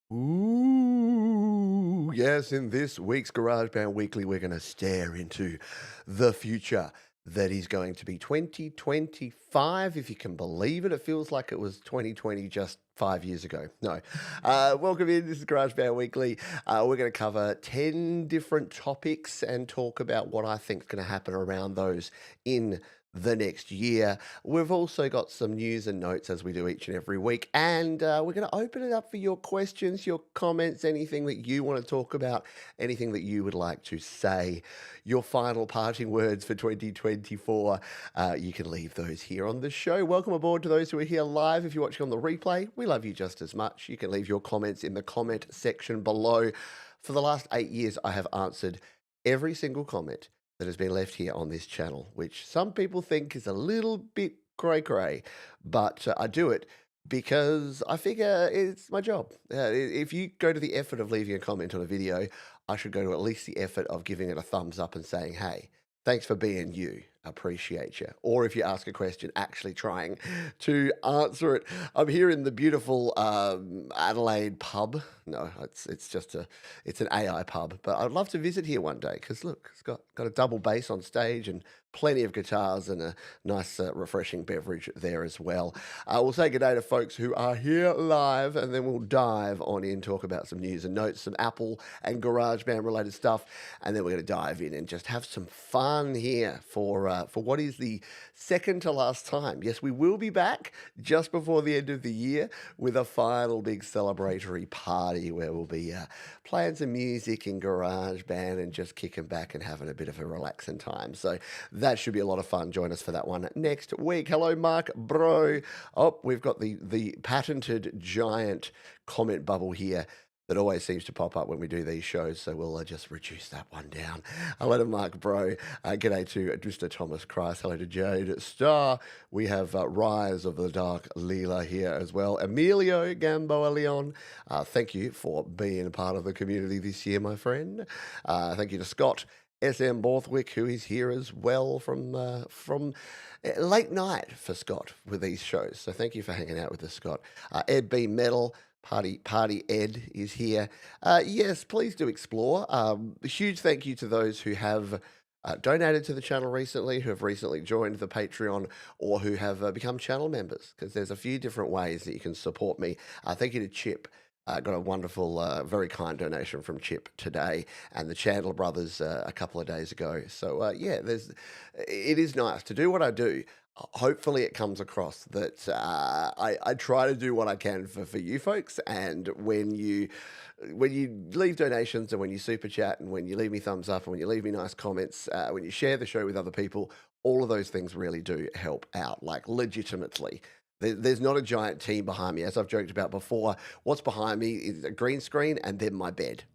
Ooh, yes, in this week's GarageBand Weekly, we're going to stare into the future that is going to be 2025. If you can believe it, it feels like it was 2020 just 5 years ago. No. Welcome in. This is GarageBand Weekly. We're going to cover 10 different topics and talk about what I think is going to happen around those in the next year. We've also got some news and notes as we do each and every week. And we're going to open it up for your questions, your comments, anything that you want to talk about, anything that you would like to say, your final parting words for 2024. You can leave those here on the show. Welcome aboard to those who are here live. If you're watching on the replay, we love you just as much. You can leave your comments in the comment section below. For the last 8 years, I have answered every single comment that has been left here on this channel, which some people think is a little bit cray, but I do it because I figure it's my job. If you go to the effort of leaving a comment on a video, I should go to at least the effort of giving it a thumbs up and saying, hey, thanks for being you. Appreciate you. Or if you ask a question, actually trying to answer it. I'm here in the beautiful Adelaide pub. No, it's an AI pub, but I'd love to visit here one day because look, it's got a double bass on stage and plenty of guitars and a nice refreshing beverage there as well. We'll say good day to folks who are here live, and then we'll dive on in, talk about some news and notes, some Apple and GarageBand related stuff, and then we're going to dive in and just have some fun here for what is the second to last time. Yes, we will be back just before the end of the year with a final big celebratory party where we'll be playing some music in GarageBand and just kicking back and having a bit of a relaxing time. So that should be a lot of fun. Join us for that one next week. Hello, Mark, bro. Oh, we've got the patented giant comment bubble here that always seems to pop up when we do these shows, so we'll just reduce that one down. Hello to Mark Bro. G'day to Mr. Thomas Christ. Hello to Jade Star. We have Rise of the Dark Leela here as well. Emilio Gamboa Leon. Thank you for being a part of the community this year, my friend. Thank you to Scott SM Borthwick, who is here as well from late night for Scott with these shows. So thank you for hanging out with us, Scott. Ed B. Metal. Party Ed is here. Yes, please do explore. A huge thank you to those who have donated to the channel recently, who have recently joined the Patreon, or who have become channel members, because there's a few different ways that you can support me. Thank you to Chip. Got a wonderful, very kind donation from Chip today, and the Chandler brothers a couple of days ago. So yeah, it is nice to do what I do. Hopefully, it comes across that I try to do what I can for you folks, and when you leave donations and when you super chat and when you leave me thumbs up and when you leave me nice comments, when you share the show with other people, all of those things really do help out, like legitimately. There's not a giant team behind me, as I've joked about before. What's behind me is a green screen and then my bed.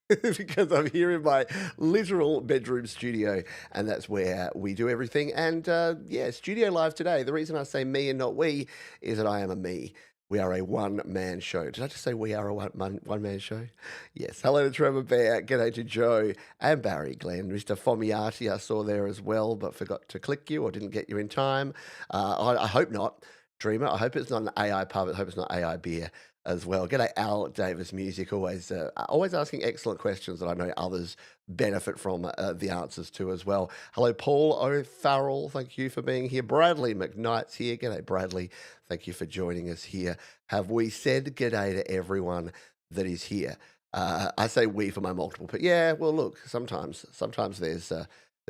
Because I'm here in my literal bedroom studio, and that's where we do everything. And yeah, Studio Live today. The reason I say me and not we is that I am a me. We are a one-man show. Did I just say we are a one-man show? Yes. Hello to Trevor Bear. G'day to Joe and Barry Glenn. Mr. Fomiati I saw there as well, but forgot to click you or didn't get you in time. I hope not. Dreamer, I hope it's not an AI pub. I hope it's not AI beer as well. G'day, Al Davis Music, always asking excellent questions that I know others benefit from the answers to as well. Hello, Paul O'Farrell, thank you for being here. Bradley McKnight's here. G'day, Bradley. Thank you for joining us here. Have we said g'day to everyone that is here? I say we for my multiple, but yeah, well, look, sometimes there's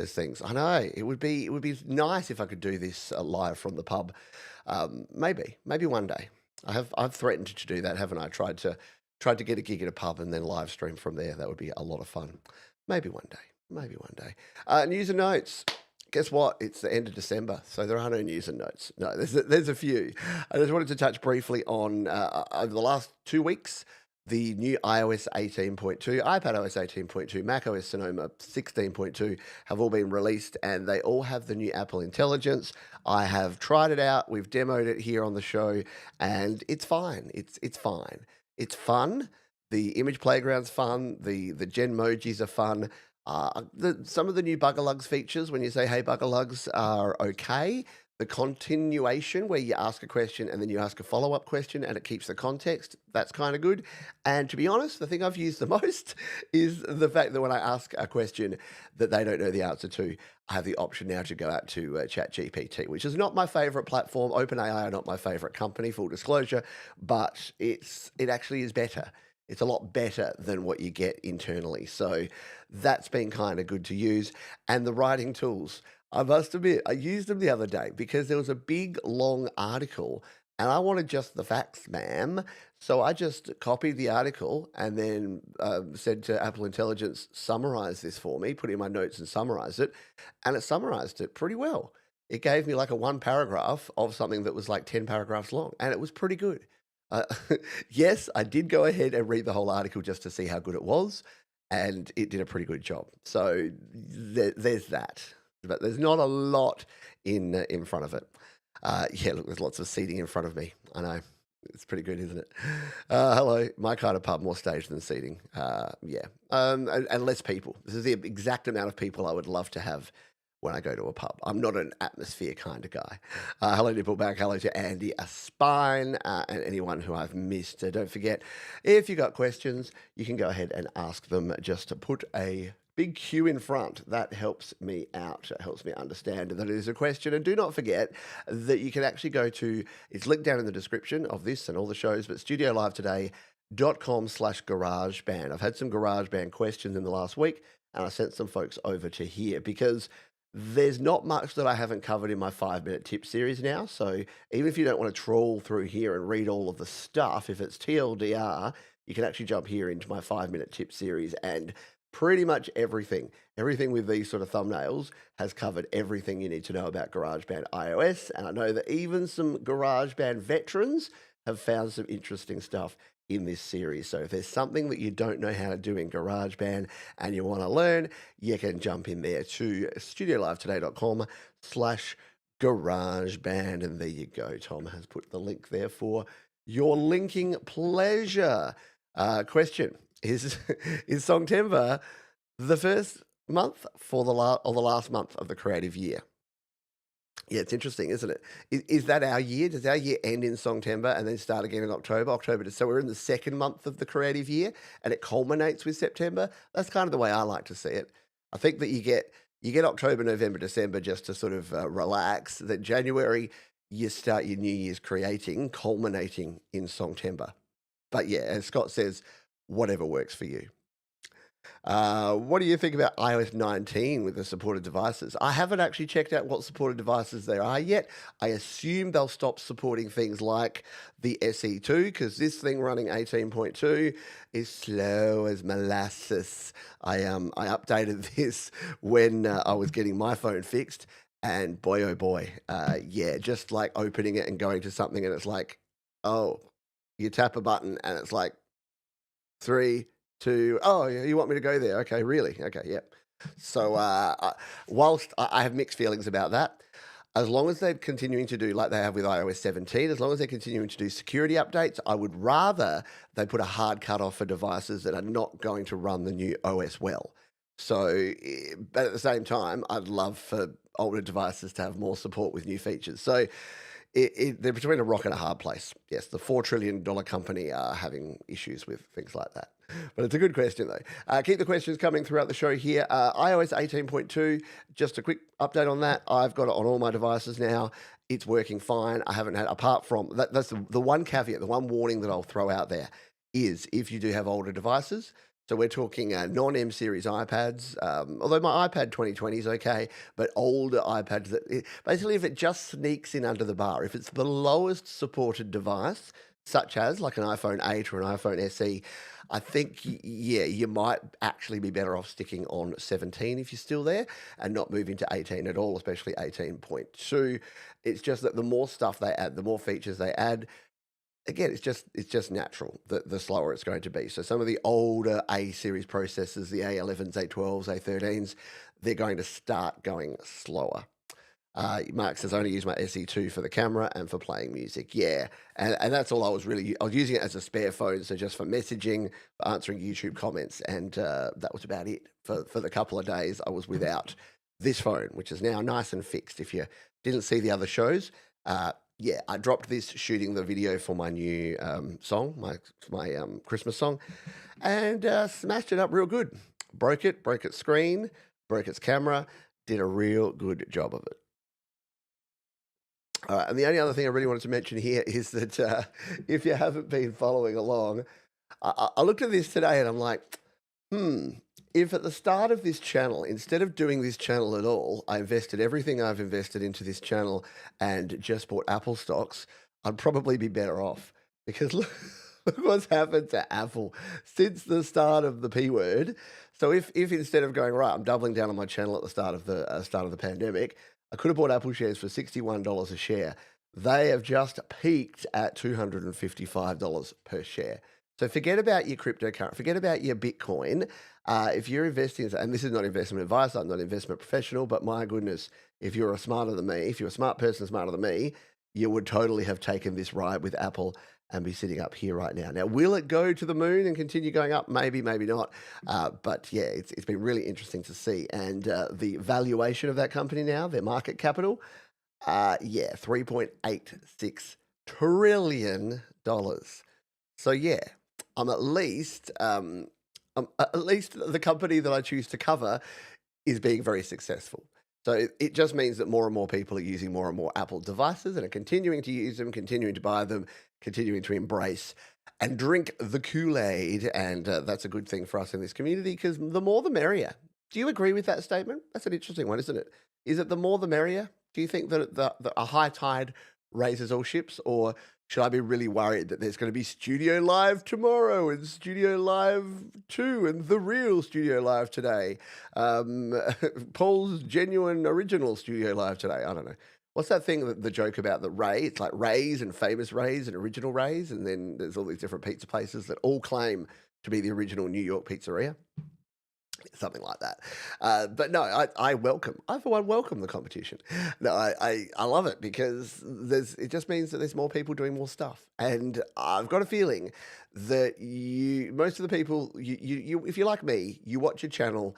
things. I know it would be nice if I could do this live from the pub. Maybe one day. I've threatened to do that, haven't I? Tried to get a gig at a pub and then live stream from there. That would be a lot of fun. Maybe one day. Maybe one day. News and notes. Guess what? It's the end of December, so there are no news and notes. No, there's a few. I just wanted to touch briefly on over the last 2 weeks. The new iOS 18.2, iPadOS 18.2, macOS Sonoma 16.2 have all been released, and they all have the new Apple Intelligence. I have tried it out. We've demoed it here on the show, and it's fine. It's fine. It's fun. The image playground's fun. The Genmojis are fun. Some of the new Buggerlugs features, when you say "Hey Buggerlugs," are okay. The continuation where you ask a question and then you ask a follow-up question and it keeps the context, that's kind of good. And to be honest, the thing I've used the most is the fact that when I ask a question that they don't know the answer to, I have the option now to go out to ChatGPT, which is not my favorite platform. OpenAI are not my favorite company, full disclosure, but it actually is better. It's a lot better than what you get internally. So that's been kind of good to use. And the writing tools. I must admit, I used them the other day because there was a big, long article and I wanted just the facts, ma'am. So I just copied the article and then said to Apple Intelligence, summarize this for me, put in my notes and summarize it. And it summarized it pretty well. It gave me like a one paragraph of something that was like 10 paragraphs long, and it was pretty good. Uh, yes, I did go ahead and read the whole article just to see how good it was, and it did a pretty good job. So there's that, but there's not a lot in front of it. Yeah, look, there's lots of seating in front of me. I know. It's pretty good, isn't it? Hello, my kind of pub, more stage than seating. Yeah, and less people. This is the exact amount of people I would love to have when I go to a pub. I'm not an atmosphere kind of guy. Hello, Nippleback. Hello to Andy Aspine and anyone who I've missed. Don't forget, if you got questions, you can go ahead and ask them. Just to put a big Q in front. That helps me out. It helps me understand that it is a question. And do not forget that you can actually go to, it's linked down in the description of this and all the shows, but studiolivetoday.com/GarageBand. I've had some GarageBand questions in the last week, and I sent some folks over to here because there's not much that I haven't covered in my 5-minute tip series now. So even if you don't want to troll through here and read all of the stuff, if it's TLDR, you can actually jump here into my 5-minute tip series, and pretty much everything with these sort of thumbnails has covered everything you need to know about GarageBand iOS. And I know that even some GarageBand veterans have found some interesting stuff in this series. So if there's something that you don't know how to do in GarageBand and you want to learn, you can jump in there to studiolivetoday.com/GarageBand. And there you go. Tom has put the link there for your linking pleasure. Question is Songtember the first month for the last month of the creative year? Yeah, it's interesting, isn't it? Is that our year? Does our year end in Songtember and then start again in October? So we're in the second month of the creative year and it culminates with September. That's kind of the way I like to see it. I think that you get October, November, December just to sort of relax. Then January, you start your New Year's creating, culminating in Songtember. But yeah, as Scott says, whatever works for you. What do you think about iOS 19 with the supported devices? I haven't actually checked out what supported devices there are yet. I assume they'll stop supporting things like the SE2 because this thing running 18.2 is slow as molasses. I updated this when I was getting my phone fixed, and boy, oh boy, yeah, just like opening it and going to something and it's like, oh, you tap a button and it's like 3, 2, oh, yeah, you want me to go there? Okay, really? Okay, yep. So whilst I have mixed feelings about that, as long as they're continuing to do like they have with iOS 17, as long as they're continuing to do security updates, I would rather they put a hard cutoff for devices that are not going to run the new OS well. So, but at the same time, I'd love for older devices to have more support with new features. So they're between a rock and a hard place. Yes, the $4 trillion company are having issues with things like that. But it's a good question, though. Keep the questions coming throughout the show here. iOS 18.2, just a quick update on that. I've got it on all my devices now. It's working fine. I haven't had, apart from, that's the one caveat, the one warning that I'll throw out there is if you do have older devices. So we're talking non-M series iPads, although my iPad 2020 is okay, but older iPads, basically if it just sneaks in under the bar, if it's the lowest supported device, such as like an iPhone 8 or an iPhone SE, I think, yeah, you might actually be better off sticking on 17 if you're still there and not moving to 18 at all, especially 18.2. It's just that the more stuff they add, the more features they add, again, it's just natural that the slower it's going to be. So some of the older A series processors, the A11s, A12s, A13s, they're going to start going slower. Mark says, I only use my SE2 for the camera and for playing music. Yeah, and that's all I was using it as a spare phone, so just for messaging, for answering YouTube comments, and that was about it for the couple of days I was without this phone, which is now nice and fixed. If you didn't see the other shows. Yeah, I dropped this shooting the video for my new song, my Christmas song, and smashed it up real good. Broke its screen, broke its camera, did a real good job of it. And the only other thing I really wanted to mention here is that if you haven't been following along, I looked at this today and I'm like, hmm, if at the start of this channel, instead of doing this channel at all, I invested everything I've invested into this channel and just bought Apple stocks, I'd probably be better off. Because look what's happened to Apple since the start of the P word. So if instead of going, right, I'm doubling down on my channel at the start of the pandemic, I could have bought Apple shares for $61 a share. They have just peaked at $255 per share. So forget about your cryptocurrency, forget about your Bitcoin. If you're investing, and this is not investment advice, I'm not an investment professional, but my goodness, if you're a smarter than me, if you're a smart person smarter than me, you would totally have taken this ride with Apple and be sitting up here right now. Now, will it go to the moon and continue going up? Maybe, maybe not. But yeah, it's been really interesting to see. And the valuation of that company now, their market capital, yeah, $3.86 trillion. So yeah, I'm at least the company that I choose to cover is being very successful. So it just means that more and more people are using more and more Apple devices and are continuing to use them, continuing to buy them, continuing to embrace and drink the Kool-Aid. And that's a good thing for us in this community because the more the merrier. Do you agree with that statement? That's an interesting one, isn't it? Is it the more the merrier? Do you think that a high tide raises all ships, or should I be really worried that there's going to be Studio Live tomorrow and Studio Live 2 and the real Studio Live today? Paul's genuine original Studio Live today. I don't know. What's that thing, the joke about the Ray? It's like Ray's and famous Ray's and original Ray's, and then there's all these different pizza places that all claim to be the original New York pizzeria. Something like that. But no, I for one welcome the competition. No, I love it because it just means that there's more people doing more stuff. And I've got a feeling that most of the people, if you're like me, you watch your channel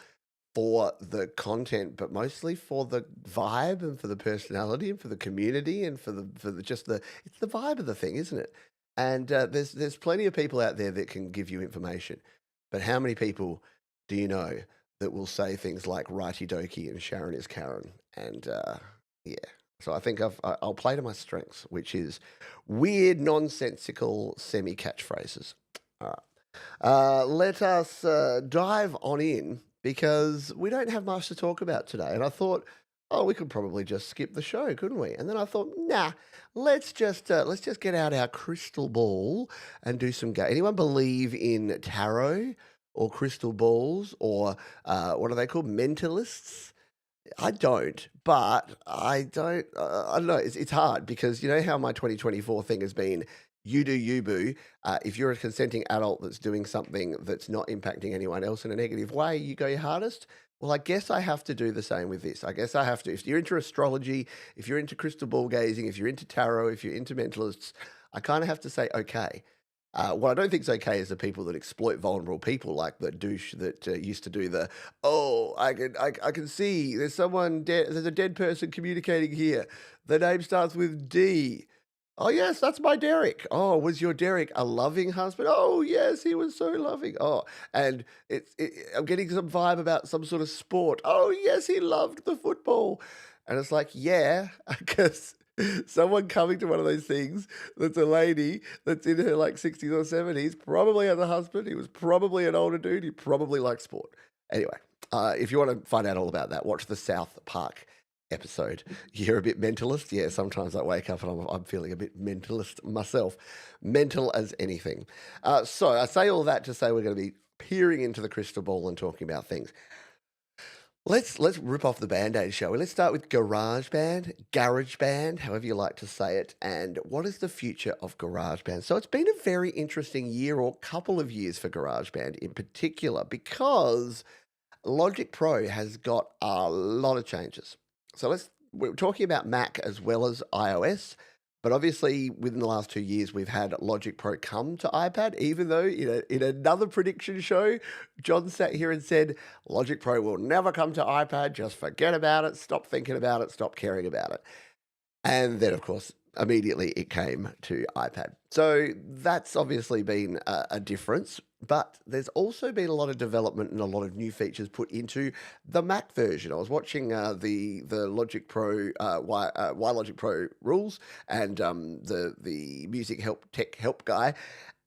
for the content, but mostly for the vibe and for the personality and for the community and for it's the vibe of the thing, isn't it? And there's plenty of people out there that can give you information, but how many people do you know that will say things like righty dokey and Sharon is Karen? And yeah, so I think I'll play to my strengths, which is weird, nonsensical semi catchphrases. All right, let us dive on in because we don't have much to talk about today. And I thought, oh, we could probably just skip the show, couldn't we? And then I thought, nah, let's just get out our crystal ball and do some. Anyone believe in tarot or crystal balls or what are they called? Mentalists? I don't, but I don't. I don't know. It's hard because you know how my 2024 thing has been. You do you, boo. If you're a consenting adult that's doing something that's not impacting anyone else in a negative way, you go your hardest. Well, I guess I have to do the same with this. I guess I have to. If you're into astrology, if you're into crystal ball gazing, if you're into tarot, if you're into mentalists, I kind of have to say, okay. What I don't think is okay is the people that exploit vulnerable people, like the douche that used to do the, oh, I can see there's someone dead, there's a dead person communicating here. The name starts with D. Oh, yes, that's my Derek. Oh, was your Derek a loving husband? Oh, yes, he was so loving. Oh, and I'm getting some vibe about some sort of sport. Oh, yes, he loved the football. And it's like, yeah, because someone coming to one of those things that's a lady that's in her like 60s or 70s, probably has a husband. He was probably an older dude. He probably likes sport. Anyway, if you want to find out all about that, watch the South Park episode. You're a bit mentalist? Yeah, sometimes I wake up and I'm feeling a bit mentalist myself. Mental as anything. So I say all that to say we're going to be peering into the crystal ball and talking about things. Let's rip off the Band-Aid, shall we? Let's start with GarageBand, however you like to say it, and what is the future of GarageBand? So it's been a very interesting year or couple of years for GarageBand in particular because Logic Pro has got a lot of changes. So we're talking about Mac as well as iOS. But obviously, within the last 2 years, we've had Logic Pro come to iPad, even though in another prediction show, John sat here and said, Logic Pro will never come to iPad. Just forget about it. Stop thinking about it. Stop caring about it. And then, of course, immediately it came to iPad. So that's obviously been a difference. But there's also been a lot of development and a lot of new features put into the Mac version. I was watching the Logic Pro Y Logic Pro rules and the music help tech help guy,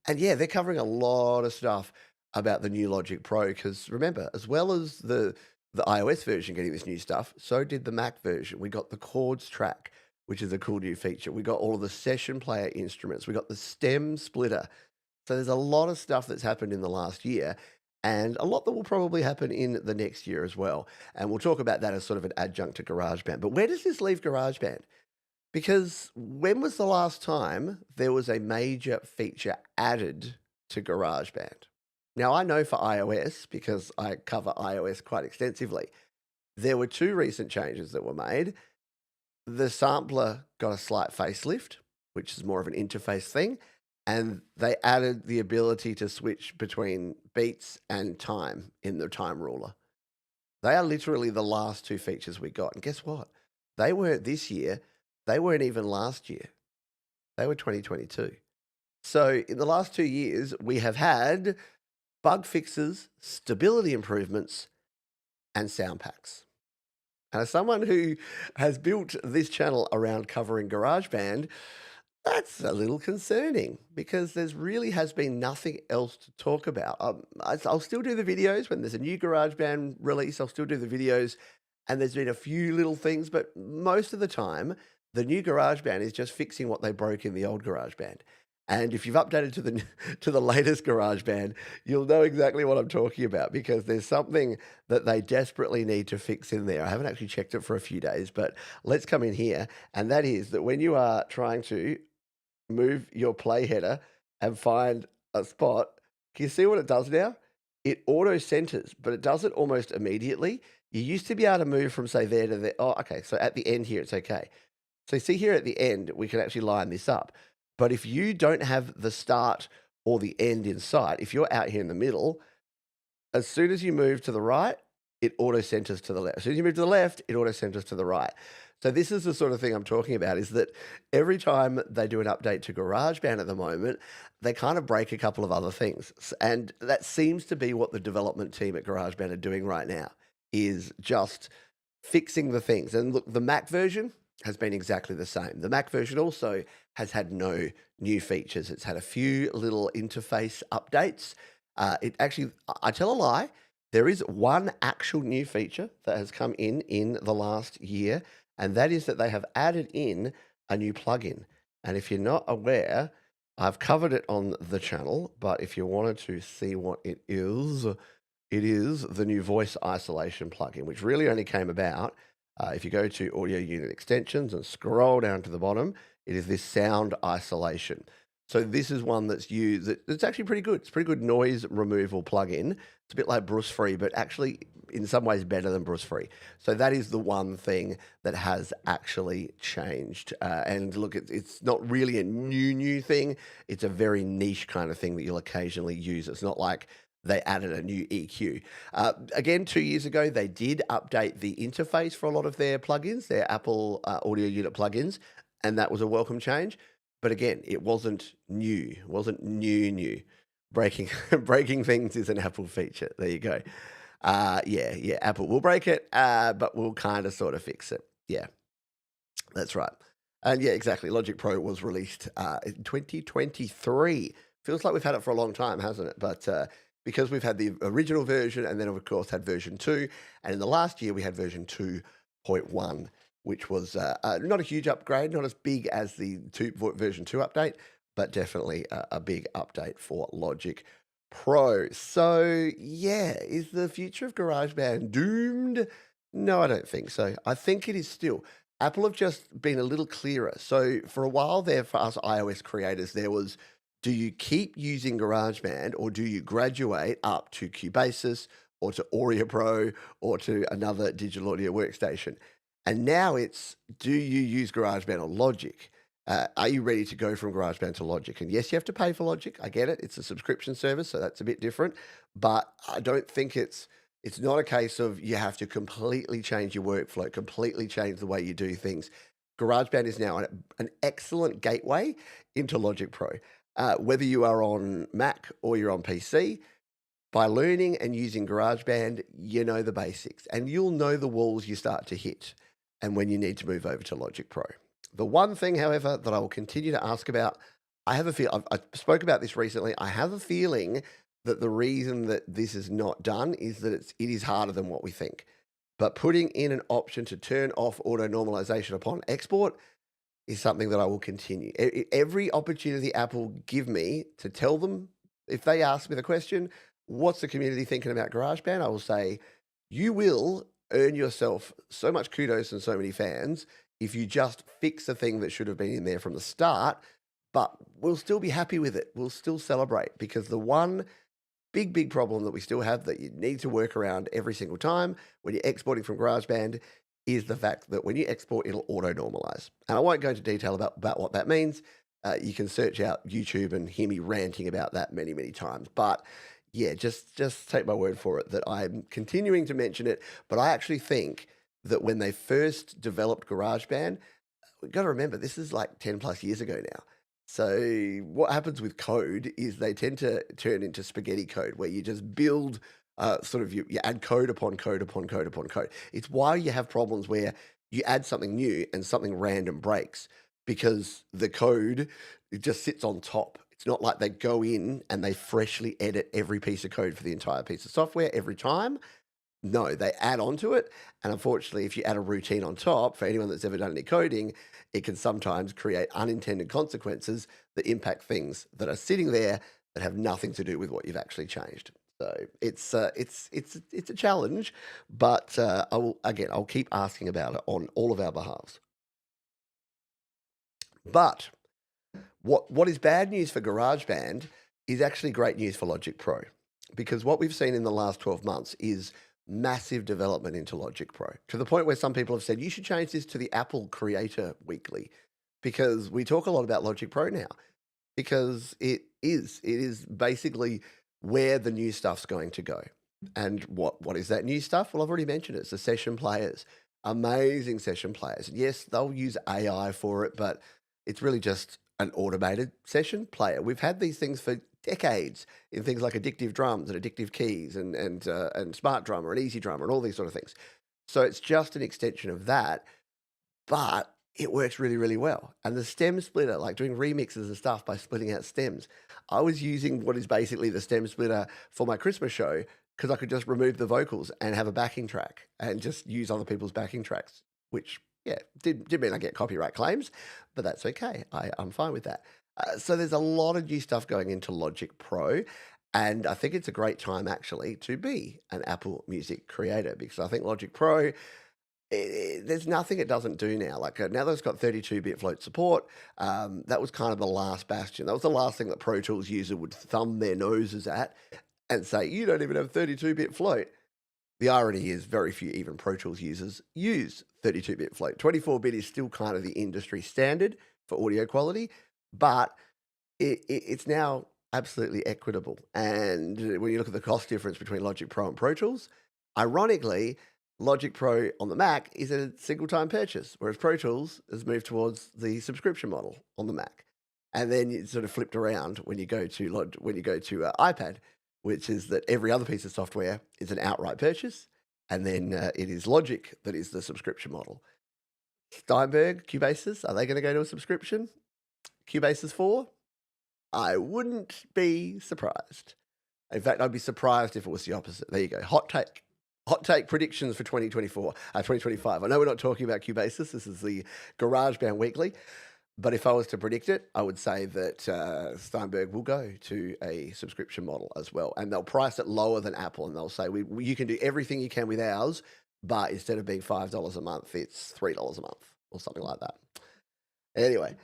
and yeah, they're covering a lot of stuff about the new Logic Pro. Because remember, as well as the iOS version getting this new stuff, so did the Mac version. We got the chords track, which is a cool new feature. We got all of the session player instruments. We got the stem splitter. So there's a lot of stuff that's happened in the last year, and a lot that will probably happen in the next year as well. And we'll talk about that as sort of an adjunct to GarageBand. But where does this leave GarageBand? Because when was the last time there was a major feature added to GarageBand? Now, I know for iOS, because I cover iOS quite extensively, there were two recent changes that were made. The sampler got a slight facelift, which is more of an interface thing, and they added the ability to switch between beats and time in the time ruler. They are literally the last two features we got. And guess what? They weren't this year. They weren't even last year. They were 2022. So in the last 2 years, we have had bug fixes, stability improvements, and sound packs. And as someone who has built this channel around covering GarageBand, that's a little concerning because there's really has been nothing else to talk about. I'll still do the videos when there's a new GarageBand release. I'll still do the videos, and there's been a few little things, but most of the time, the new GarageBand is just fixing what they broke in the old GarageBand. And if you've updated to the to the latest GarageBand, you'll know exactly what I'm talking about because there's something that they desperately need to fix in there. I haven't actually checked it for a few days, but let's come in here, and that is that when you are trying to move your play header and find a spot, can you see what it does now? It auto centers, but it does it almost immediately. You used to be able to move from, say, there to there. Oh, okay. So at the end here, it's okay. So see here at the end, we can actually line this up. But if you don't have the start or the end in sight, if you're out here in the middle, as soon as you move to the right, it auto centers to the left. As soon as you move to the left, it auto centers to the right. So this is the sort of thing I'm talking about, is that every time they do an update to GarageBand at the moment, they kind of break a couple of other things. And that seems to be what the development team at GarageBand are doing right now, is just fixing the things. And look, the Mac version has been exactly the same. The Mac version also has had no new features. It's had a few little interface updates. It actually, I tell a lie, there is one actual new feature that has come in the last year, and that is that they have added in a new plugin. And if you're not aware, I've covered it on the channel, but if you wanted to see what it is the new voice isolation plugin, which really only came about. If you go to audio unit extensions and scroll down to the bottom, it is this sound isolation. So this is one that's used, it's actually pretty good. It's a pretty good noise removal plugin. It's a bit like Bruce Free, but actually in some ways better than Bruce Free. So that is the one thing that has actually changed. And look, it's not really a new thing. It's a very niche kind of thing that you'll occasionally use. It's not like they added a new EQ. Again, 2 years ago, they did update the interface for a lot of their plugins, their Apple audio unit plugins, and that was a welcome change. But again, it wasn't new. It wasn't new. Breaking breaking things is an Apple feature. There you go. Yeah. Apple will break it, but we'll kind of sort of fix it. Yeah, that's right. And yeah, exactly. Logic Pro was released in 2023. Feels like we've had it for a long time, hasn't it? But because we've had the original version and then, of course, had version 2. And in the last year, we had version 2.1, which was not a huge upgrade, not as big as the version 2 update, but definitely a big update for Logic Pro. So, yeah, is the future of GarageBand doomed? No, I don't think so. I think it is still. Apple have just been a little clearer. So, for a while there, for us iOS creators, there was, do you keep using GarageBand or do you graduate up to Cubasis or to Audio Pro or to another digital audio workstation? And now it's, do you use GarageBand or Logic? Are you ready to go from GarageBand to Logic? And yes, you have to pay for Logic. I get it. It's a subscription service, so that's a bit different. But I don't think it's not a case of you have to completely change your workflow, completely change the way you do things. GarageBand is now an excellent gateway into Logic Pro. Whether you are on Mac or you're on PC, by learning and using GarageBand, you know the basics and you'll know the walls you start to hit and when you need to move over to Logic Pro. The one thing, however, that I will continue to ask about, I have a feel I spoke about this recently. I have a feeling that the reason that this is not done is that it is harder than what we think. But putting in an option to turn off auto normalization upon export is something that I will continue. Every opportunity Apple give me to tell them, if they ask me the question, what's the community thinking about GarageBand? I will say, you will earn yourself so much kudos and so many fans if you just fix the thing that should have been in there from the start, but we'll still be happy with it. We'll still celebrate because the one big problem that we still have that you need to work around every single time when you're exporting from GarageBand is the fact that when you export, it'll auto-normalize. And I won't go into detail about what that means. You can search out YouTube and hear me ranting about that many times. But yeah, just take my word for it that I'm continuing to mention it. But I actually think that when they first developed GarageBand, we've got to remember, this is like 10 plus years ago now. So what happens with code is they tend to turn into spaghetti code where you just build you add code upon code upon code upon code. It's why you have problems where you add something new and something random breaks because the code, it just sits on top. It's not like they go in and they freshly edit every piece of code for the entire piece of software every time. No, they add on to it. And unfortunately, if you add a routine on top, for anyone that's ever done any coding, it can sometimes create unintended consequences that impact things that are sitting there that have nothing to do with what you've actually changed. So it's a challenge, but I'll keep asking about it on all of our behalves. But what is bad news for GarageBand is actually great news for Logic Pro, because what we've seen in the last 12 months is massive development into Logic Pro, to the point where some people have said, you should change this to the Apple Creator Weekly, because we talk a lot about Logic Pro now, because it is basically where the new stuff's going to go. And what is that new stuff? Well, I've already mentioned it. It's the session players, amazing session players. Yes, they'll use AI for it, but it's really just an automated session player. We've had these things for decades in things like addictive drums and addictive keys and smart drummer and easy drummer and all these sort of things. So it's just an extension of that, but it works really well. And the stem splitter, like doing remixes and stuff by splitting out stems. I was using what is basically the stem splitter for my Christmas show because I could just remove the vocals and have a backing track and just use other people's backing tracks, which, yeah, did mean I get copyright claims, but that's okay. I'm fine with that. So there's a lot of new stuff going into Logic Pro, and I think it's a great time actually to be an Apple Music creator, because I think Logic Pro, there's nothing it doesn't do now. Like now that it's got 32-bit float support, that was kind of the last bastion. That was the last thing that Pro Tools user would thumb their noses at and say, you don't even have 32-bit float. The irony is very few even Pro Tools users use 32-bit float. 24-bit is still kind of the industry standard for audio quality, but it's now absolutely equitable. And when you look at the cost difference between Logic Pro and Pro Tools, ironically, Logic Pro on the Mac is a single-time purchase, whereas Pro Tools has moved towards the subscription model on the Mac. And then it's sort of flipped around when you go to iPad, which is that every other piece of software is an outright purchase, and then it is Logic that is the subscription model. Steinberg, Cubase's, are they going to go to a subscription? Cubase's 4? I wouldn't be surprised. In fact, I'd be surprised if it was the opposite. There you go. Hot take predictions for 2025. I know we're not talking about Cubasis. This is the GarageBand Weekly. But if I was to predict it, I would say that Steinberg will go to a subscription model as well. And they'll price it lower than Apple. And they'll say, you can do everything you can with ours, but instead of being $5 a month, it's $3 a month or something like that. Anyway,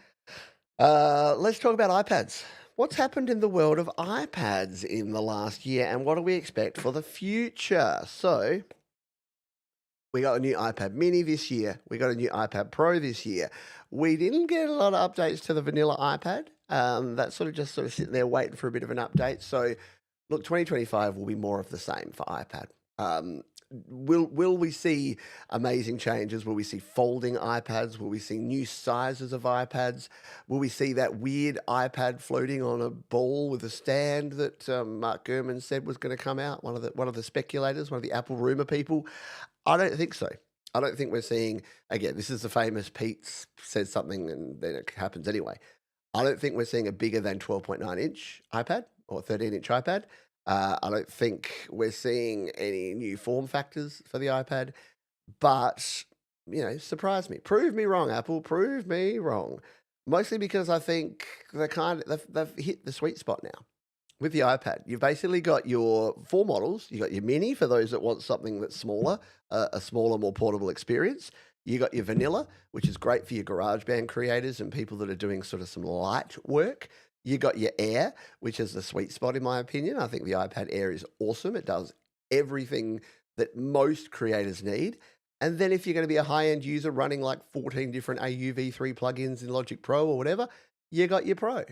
let's talk about iPads. What's happened in the world of iPads in the last year, and what do we expect for the future? So we got a new iPad mini this year. We got a new iPad Pro this year. We didn't get a lot of updates to the vanilla iPad. That's sort of sitting there waiting for a bit of an update. So look, 2025 will be more of the same for iPad. will we see amazing changes? Will we see folding iPads? Will we see new sizes of iPads? Will we see that weird iPad floating on a ball with a stand that Mark Gurman said was going to come out? One of the speculators, one of the Apple rumor people. I don't think so. I don't think we're seeing, again, this is the famous Pete says something and then it happens anyway. I don't think we're seeing a bigger than 12.9-inch iPad or 13-inch iPad. I don't think we're seeing any new form factors for the iPad, but, surprise me. Prove me wrong, Apple. Prove me wrong. Mostly because I think they've hit the sweet spot now. With the iPad, you've basically got your four models. You got your mini for those that want something that's smaller, a smaller, more portable experience. You got your vanilla, which is great for your GarageBand creators and people that are doing sort of some light work. You got your Air, which is the sweet spot in my opinion. I think the iPad Air is awesome. It does everything that most creators need. And then if you're going to be a high-end user running like 14 different AUV3 plugins in Logic Pro or whatever, you got your Pro.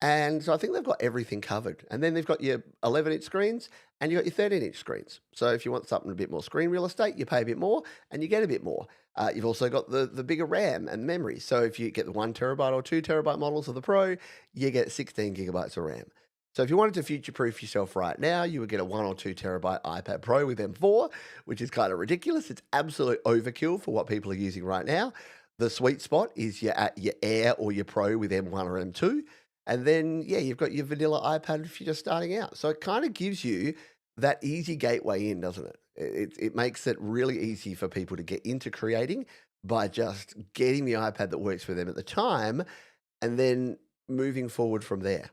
And so I think they've got everything covered. And then they've got your 11-inch screens and you got your 13-inch screens. So if you want something a bit more screen real estate, you pay a bit more and you get a bit more. You've also got the bigger RAM and memory. So if you get the 1 terabyte or 2 terabyte models of the Pro, you get 16 gigabytes of RAM. So if you wanted to future-proof yourself right now, you would get a 1 or 2 terabyte iPad Pro with M4, which is kind of ridiculous. It's absolute overkill for what people are using right now. The sweet spot is your Air or your Pro with M1 or M2. And then, you've got your vanilla iPad if you're just starting out. So it kind of gives you that easy gateway in, doesn't it? It makes it really easy for people to get into creating by just getting the iPad that works for them at the time and then moving forward from there.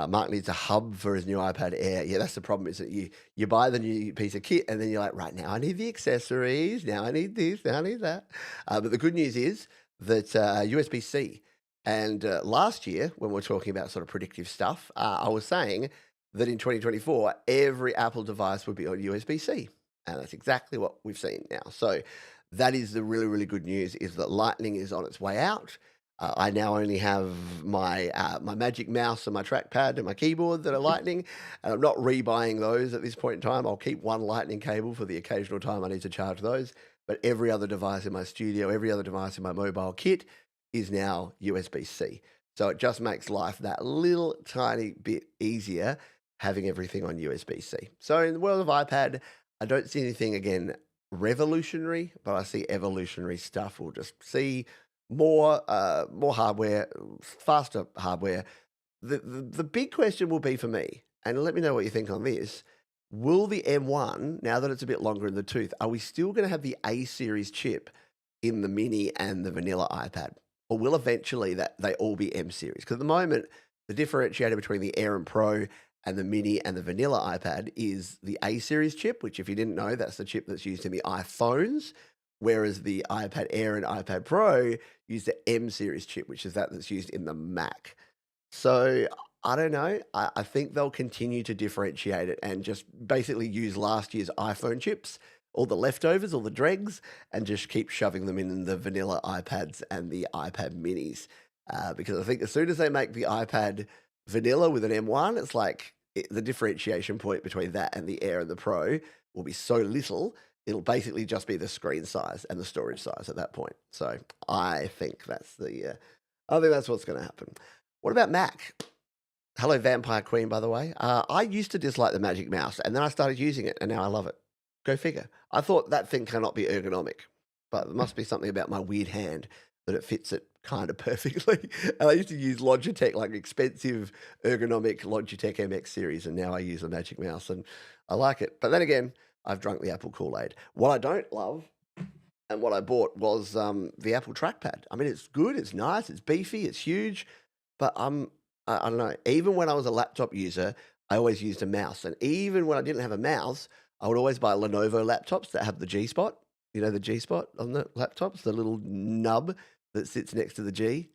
Mark needs a hub for his new iPad Air. Yeah, that's the problem, is that you buy the new piece of kit and then you're like, right, now I need the accessories, now I need this, now I need that. But the good news is that USB-C. And last year, when we were talking about sort of predictive stuff, I was saying that in 2024, every Apple device would be on USB-C. And that's exactly what we've seen now. So that is the really, really good news, is that Lightning is on its way out. I now only have my Magic Mouse and my trackpad and my keyboard that are Lightning, and I'm not rebuying those at this point in time. I'll keep one Lightning cable for the occasional time I need to charge those. But every other device in my studio, every other device in my mobile kit is now USB-C. So it just makes life that little tiny bit easier having everything on USB-C. So in the world of iPad, I don't see anything, again, revolutionary, but I see evolutionary stuff. We'll just see more hardware, faster hardware. The big question will be for me, and let me know what you think on this, will the M1, now that it's a bit longer in the tooth, are we still going to have the A-series chip in the mini and the vanilla iPad? Or will eventually they all be M-series? Because at the moment, the differentiator between the Air and Pro and the mini and the vanilla iPad is the A-series chip, which if you didn't know, that's the chip that's used in the iPhones, whereas the iPad Air and iPad Pro use the M-series chip, which is that's used in the Mac. So I don't know. I think they'll continue to differentiate it and just basically use last year's iPhone chips, all the leftovers, all the dregs, and just keep shoving them in the vanilla iPads and the iPad minis. Because I think as soon as they make the iPad vanilla with an M1, it's like the differentiation point between that and the Air and the Pro will be so little, it'll basically just be the screen size and the storage size at that point. So I think that's what's going to happen. What about Mac? Hello, Vampire Queen, by the way. I used to dislike the Magic Mouse, and then I started using it, and now I love it. Go figure. I thought that thing cannot be ergonomic, but there must be something about my weird hand that it fits it kind of perfectly. And I used to use Logitech, like expensive ergonomic Logitech MX series, and now I use a Magic Mouse, and I like it. But then again, I've drunk the Apple Kool-Aid. What I don't love, and what I bought, was the Apple trackpad. I mean, it's good, it's nice, it's beefy, it's huge, but I don't know. Even when I was a laptop user, I always used a mouse, and even when I didn't have a mouse, I would always buy Lenovo laptops that have the G spot. You know, the G spot on the laptops, the little nub that sits next to the G.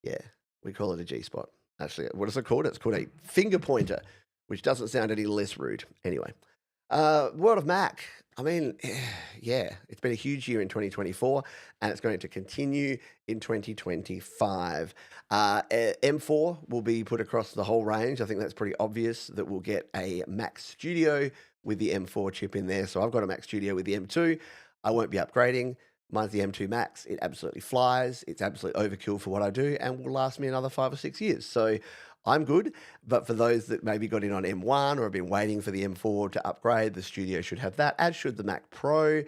Yeah, we call it a G spot. Actually, what is it called? It's called a finger pointer, which doesn't sound any less rude. Anyway, World of Mac. I mean, yeah, it's been a huge year in 2024, and it's going to continue in 2025. M4 will be put across the whole range. I think that's pretty obvious that we'll get a Mac Studio with the M4 chip in there. So I've got a Mac Studio with the M2. I won't be upgrading. Mine's the M2 Max. It absolutely flies. It's absolutely overkill for what I do and will last me another 5 or 6 years. So I'm good. But for those that maybe got in on M1 or have been waiting for the M4 to upgrade, the Studio should have that, as should the Mac Pro.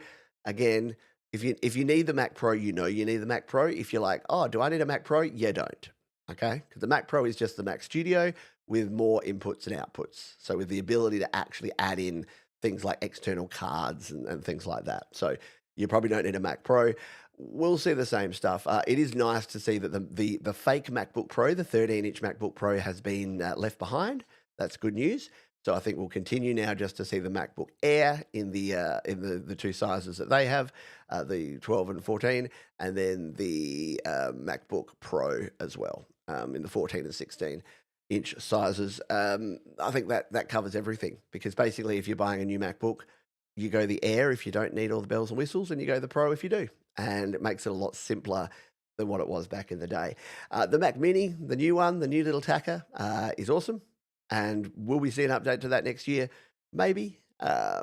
Again, if you need the Mac Pro, you know you need the Mac Pro. If you're like, oh, do I need a Mac Pro? You don't. Okay? Because the Mac Pro is just the Mac Studio with more inputs and outputs. So with the ability to actually add in things like external cards and things like that. So you probably don't need a Mac Pro. We'll see the same stuff. It is nice to see that the fake MacBook Pro, the 13-inch MacBook Pro, has been left behind. That's good news. So I think we'll continue now just to see the MacBook Air in the two sizes that they have, the 12 and 14, and then the MacBook Pro as well, in the 14 and 16-inch sizes. I think that covers everything, because basically if you're buying a new MacBook, you go the Air if you don't need all the bells and whistles, and you go the Pro if you do. And it makes it a lot simpler than what it was back in the day. The Mac Mini, the new one, the new little tacker, is awesome. And will we see an update to that next year? Maybe. I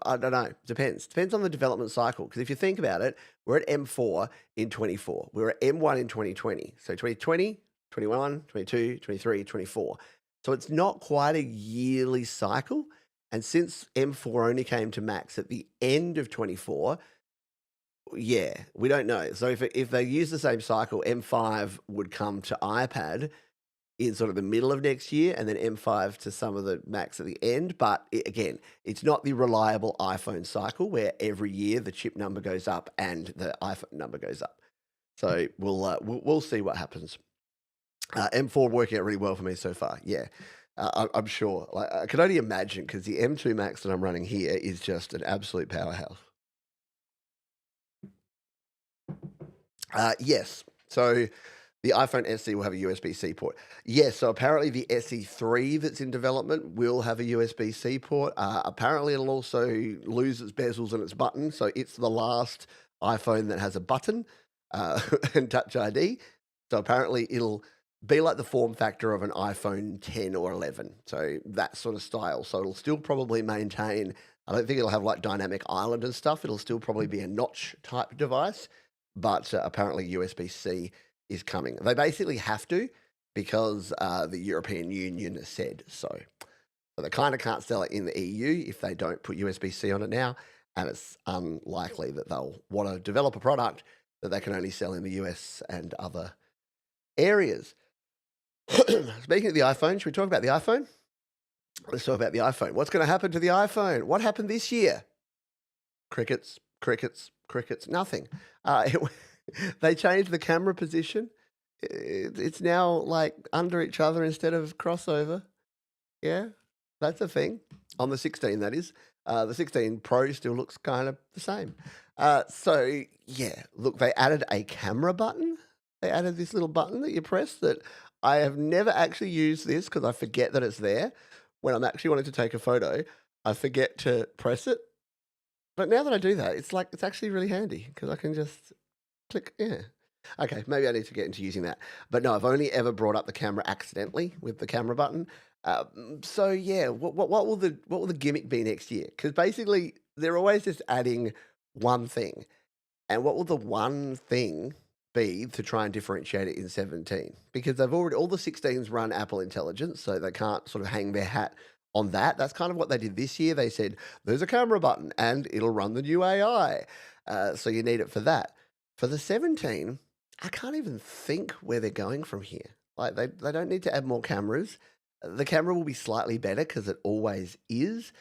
don't know. Depends. Depends on the development cycle. Because if you think about it, we're at M4 in 24. We were at M1 in 2020. So 2020, 21, 22, 23, 24. So it's not quite a yearly cycle. And since M4 only came to Macs at the end of 24, yeah, we don't know. So if they use the same cycle, M5 would come to iPad in sort of the middle of next year, and then M5 to some of the Macs at the end. But again, it's not the reliable iPhone cycle where every year the chip number goes up and the iPhone number goes up. So we'll see what happens. M4 working out really well for me so far. Yeah. I'm sure. Like, I can only imagine, because the M2 Max that I'm running here is just an absolute powerhouse. Yes. So the iPhone SE will have a USB-C port. Yes. So apparently the SE3 that's in development will have a USB-C port. Apparently it'll also lose its bezels and its buttons. So it's the last iPhone that has a button and Touch ID. So apparently it'll be like the form factor of an iPhone 10 or 11. So that sort of style. So it'll still probably maintain, I don't think it'll have like dynamic island and stuff. It'll still probably be a notch type device, but apparently USB-C is coming. They basically have to, because the European Union has said so. So they kind of can't sell it in the EU if they don't put USB-C on it now, and it's unlikely that they'll want to develop a product that they can only sell in the US and other areas. Speaking of the iPhone, should we talk about the iPhone? Let's talk about the iPhone. What's going to happen to the iPhone? What happened this year? Crickets, crickets, crickets, nothing. They changed the camera position. It's now like under each other instead of crossover. Yeah, that's a thing. On the 16, that is. The 16 Pro still looks kind of the same. So, yeah, look, they added a camera button. They added this little button that you press that I have never actually used this, because I forget that it's there. When I'm actually wanting to take a photo, I forget to press it. But now that I do that, it's actually really handy, because I can just click. Yeah. Okay, maybe I need to get into using that. But no, I've only ever brought up the camera accidentally with the camera button. So yeah, what will the gimmick be next year? Because basically they're always just adding one thing, and what will the one thing be to try and differentiate it in 17? Because they've already, all the 16s run Apple Intelligence, so they can't sort of hang their hat on that. That's kind of what they did this year. They said there's a camera button and it'll run the new AI, so you need it for that. For the 17, I can't even think where they're going from here. Like they don't need to add more cameras. The camera will be slightly better, because it always is.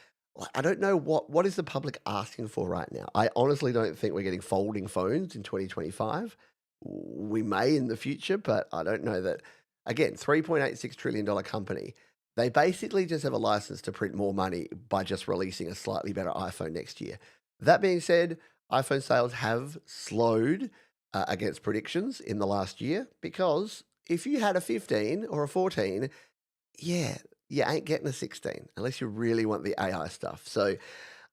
I don't know what is the public asking for right now. I honestly don't think we're getting folding phones in 2025. We may in the future, but I don't know that. Again, $3.86 trillion company. They basically just have a license to print more money by just releasing a slightly better iPhone next year. That being said, iPhone sales have slowed against predictions in the last year, because if you had a 15 or a 14, yeah, you ain't getting a 16 unless you really want the AI stuff. So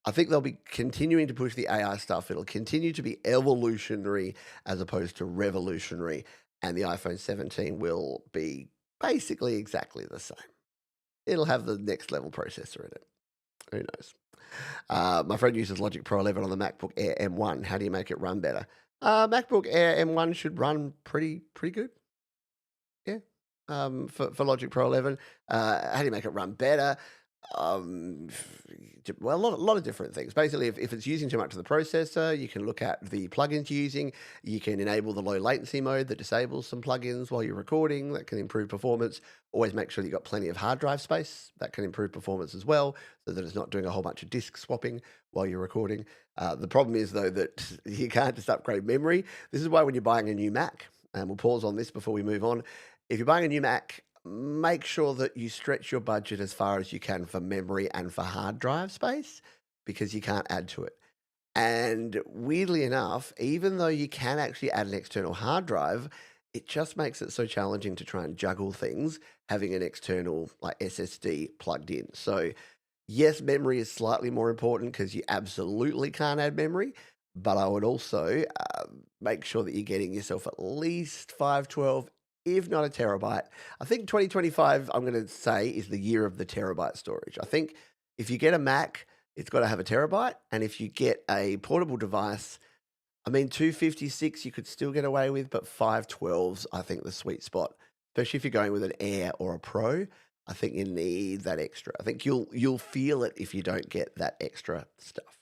I think they'll be continuing to push the AI stuff. It'll continue to be evolutionary as opposed to revolutionary. And the iPhone 17 will be basically exactly the same. It'll have the next level processor in it. Who knows? My friend uses Logic Pro 11 on the MacBook Air M1. How do you make it run better? MacBook Air M1 should run pretty good. Yeah. For Logic Pro 11. How do you make it run better? Um, well, a lot of different things. Basically, if it's using too much of the processor, you can look at the plugins you're using. You can enable the low latency mode that disables some plugins while you're recording. That can improve performance. Always make sure you've got plenty of hard drive space. That can improve performance as well, so that it's not doing a whole bunch of disk swapping while you're recording. The problem is, though, that you can't just upgrade memory. This is why when you're buying a new Mac, and we'll pause on this before we move on. If you're buying a new Mac, make sure that you stretch your budget as far as you can for memory and for hard drive space because you can't add to it. And weirdly enough, even though you can actually add an external hard drive, it just makes it so challenging to try and juggle things having an external like SSD plugged in. So yes, memory is slightly more important because you absolutely can't add memory, but I would also make sure that you're getting yourself at least 512, if not a terabyte. I think 2025, I'm going to say, is the year of the terabyte storage. I think if you get a Mac, it's got to have a terabyte. And if you get a portable device, I mean, 256 you could still get away with, but 512's, I think, the sweet spot, especially if you're going with an Air or a Pro. I think you need that extra. I think you'll feel it if you don't get that extra stuff.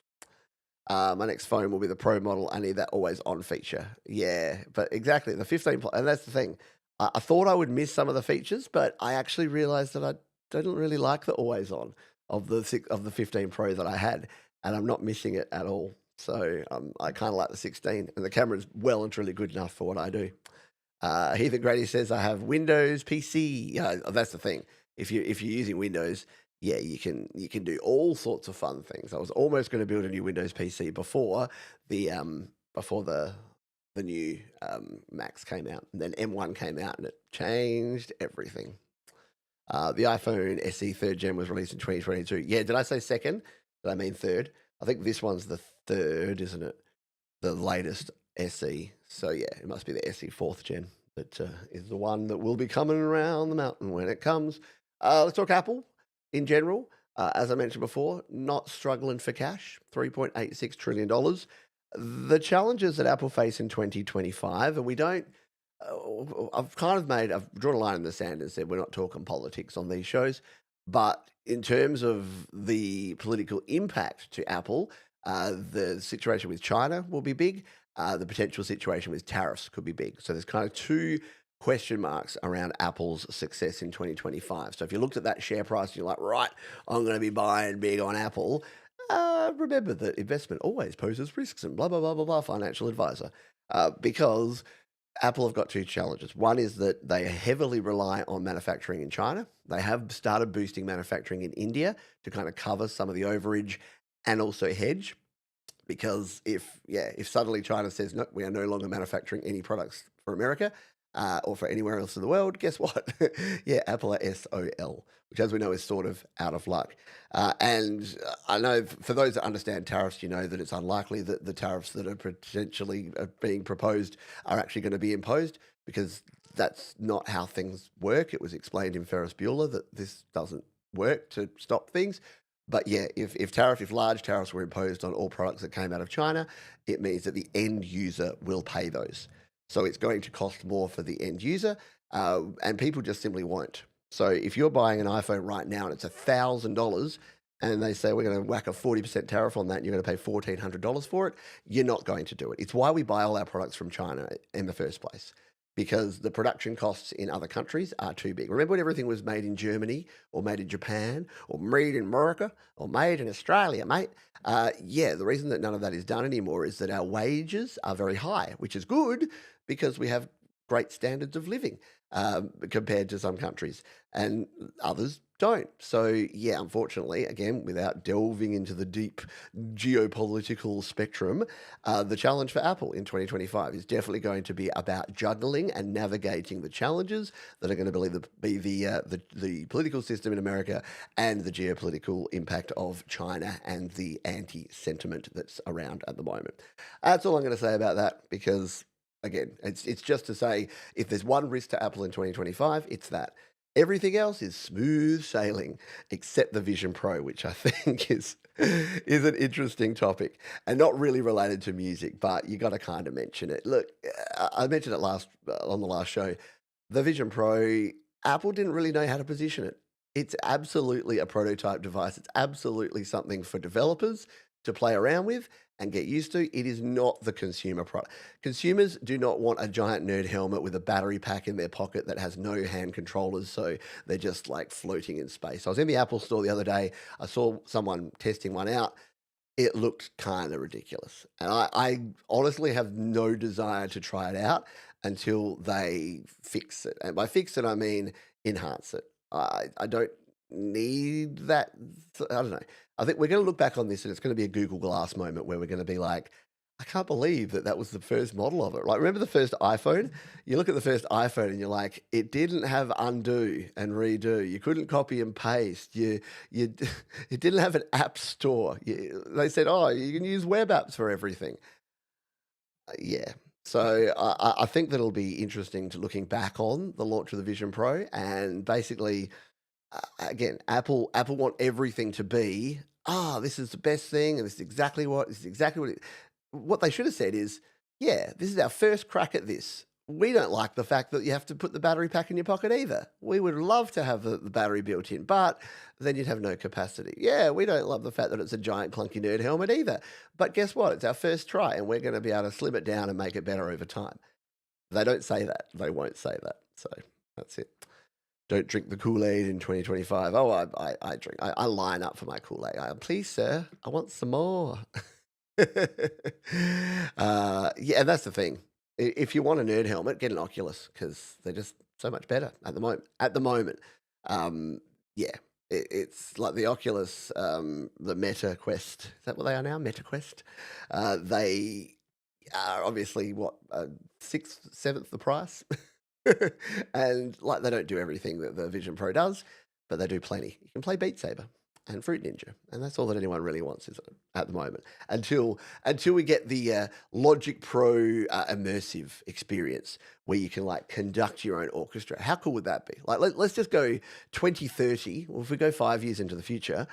My next phone will be the Pro model. I need that always on feature. Yeah, but exactly the 15 and that's the thing. I thought I would miss some of the features, but I actually realized that I didn't really like the always on of the 15 Pro that I had, and I'm not missing it at all. So I kind of like the 16, and the camera's well and truly good enough for what I do. Heathen Grady says I have Windows PC. That's the thing. If you're using Windows, yeah, you can do all sorts of fun things. I was almost going to build a new Windows PC before the new Macs came out, and then M1 came out, and it changed everything. The iPhone SE third gen was released in 2022. Yeah, did I say second? Did I mean third? I think this one's the third, isn't it? The latest SE. So yeah, it must be the SE fourth gen that is the one that will be coming around the mountain when it comes. Let's talk Apple in general. As I mentioned before, not struggling for cash, $3.86 trillion. The challenges that Apple face in 2025, and we don't, I've drawn a line in the sand and said we're not talking politics on these shows, but in terms of the political impact to Apple, the situation with China will be big. The potential situation with tariffs could be big. So there's kind of two question marks around Apple's success in 2025. So if you looked at that share price and you're like, right, I'm going to be buying big on Apple, remember that investment always poses risks and blah, blah, blah, blah, blah, financial advisor. Because Apple have got two challenges. One is that they heavily rely on manufacturing in China. They have started boosting manufacturing in India to kind of cover some of the overage and also hedge. Because if suddenly China says, no, we are no longer manufacturing any products for America or for anywhere else in the world, guess what? Yeah, Apple are SOL, which as we know is sort of out of luck. And I know for those that understand tariffs, you know that it's unlikely that the tariffs that are potentially being proposed are actually going to be imposed because that's not how things work. It was explained in Ferris Bueller that this doesn't work to stop things. But yeah, if large tariffs were imposed on all products that came out of China, it means that the end user will pay those. So it's going to cost more for the end user, and people just simply won't. So if you're buying an iPhone right now and it's $1,000, and they say we're going to whack a 40% tariff on that, and you're going to pay $1,400 for it, you're not going to do it. It's why we buy all our products from China in the first place. Because the production costs in other countries are too big. Remember when everything was made in Germany or made in Japan or made in America or made in Australia, mate? The reason that none of that is done anymore is that our wages are very high, which is good because we have great standards of living compared to some countries. And others don't. So, yeah, unfortunately, again, without delving into the deep geopolitical spectrum, the challenge for Apple in 2025 is definitely going to be about juggling and navigating the challenges that are going to be the political system in America and the geopolitical impact of China and the anti-sentiment that's around at the moment. That's all I'm going to say about that because. Again, it's just to say if there's one risk to Apple in 2025, it's that. Everything else is smooth sailing, except the Vision Pro, which I think is an interesting topic and not really related to music, but you got to kind of mention it. Look, I mentioned it last on the last show. The Vision Pro, Apple didn't really know how to position it. It's absolutely a prototype device. It's absolutely something for developers to play around with and get used to. It is not the consumer product. Consumers do not want a giant nerd helmet with a battery pack in their pocket that has no hand controllers, so they're just like floating in space. I was in the Apple store the other day. I saw someone testing one out. It looked kind of ridiculous. And I honestly have no desire to try it out until they fix it. And by fix it, I mean enhance it. I don't need that. I don't know. I think we're going to look back on this and it's going to be a Google Glass moment where we're going to be like, I can't believe that was the first model of it. Like, remember the first iPhone? You look at the first iPhone and you're like, it didn't have undo and redo. You couldn't copy and paste. You it didn't have an app store. They said, oh, you can use web apps for everything. Yeah. So I think that it'll be interesting to looking back on the launch of the Vision Pro and basically again, Apple want everything to be, this is the best thing, and this is exactly what they should have said is, yeah, this is our first crack at this. We don't like the fact that you have to put the battery pack in your pocket either. We would love to have the battery built in, but then you'd have no capacity. Yeah, we don't love the fact that it's a giant clunky nerd helmet either. But guess what? It's our first try, and we're going to be able to slim it down and make it better over time. They don't say that. They won't say that. So that's it. Don't drink the Kool-Aid in 2025. Oh, I drink. I line up for my Kool-Aid. Please, sir, I want some more. Yeah, and that's the thing. If you want a nerd helmet, get an Oculus because they're just so much better at the moment. At the moment, yeah, it's like the Oculus, the Meta Quest. Is that what they are now? Meta Quest. They are obviously what sixth, seventh the price. And like they don't do everything that the Vision Pro does, but they do plenty. You can play Beat Saber and Fruit Ninja, and that's all that anyone really wants, is it, at the moment? Until we get the Logic Pro immersive experience where you can like conduct your own orchestra. How cool would that be? Like let's just go 2030. Well, if we go 5 years into the future,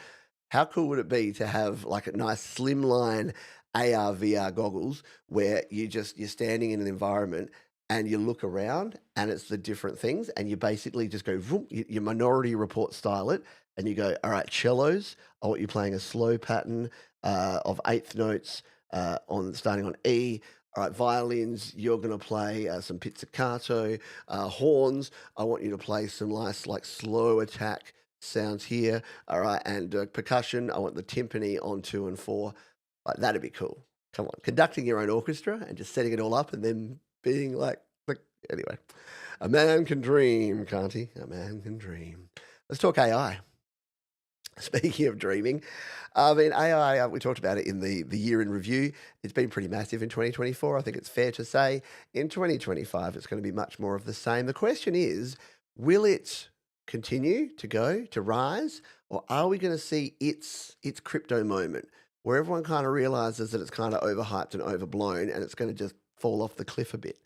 how cool would it be to have like a nice slimline AR VR goggles where you're standing in an environment and you look around and it's the different things and you basically just go, vroom, you Minority Report style it and you go, all right, cellos, I want you playing a slow pattern of eighth notes starting on E. All right, violins, you're going to play some pizzicato. Horns, I want you to play some nice like slow attack sounds here. All right, and percussion, I want the timpani on 2 and 4. Like, that'd be cool. Come on, conducting your own orchestra and just setting it all up and then being like anyway, a man can dream, can't he? A man can dream. Let's talk AI. Speaking of dreaming, I mean, AI, we talked about it in the year in review. It's been pretty massive in 2024. I think it's fair to say in 2025, it's going to be much more of the same. The question is, will it continue to rise, or are we going to see its crypto moment where everyone kind of realizes that it's kind of overhyped and overblown and it's going to just fall off the cliff a bit?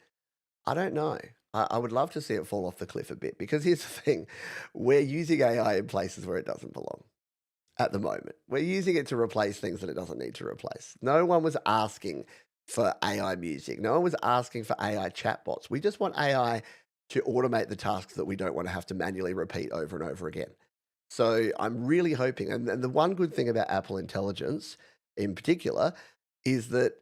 I don't know. I would love to see it fall off the cliff a bit because here's the thing. We're using AI in places where it doesn't belong at the moment. We're using it to replace things that it doesn't need to replace. No one was asking for AI music. No one was asking for AI chatbots. We just want AI to automate the tasks that we don't want to have to manually repeat over and over again. So I'm really hoping, and the one good thing about Apple Intelligence in particular is that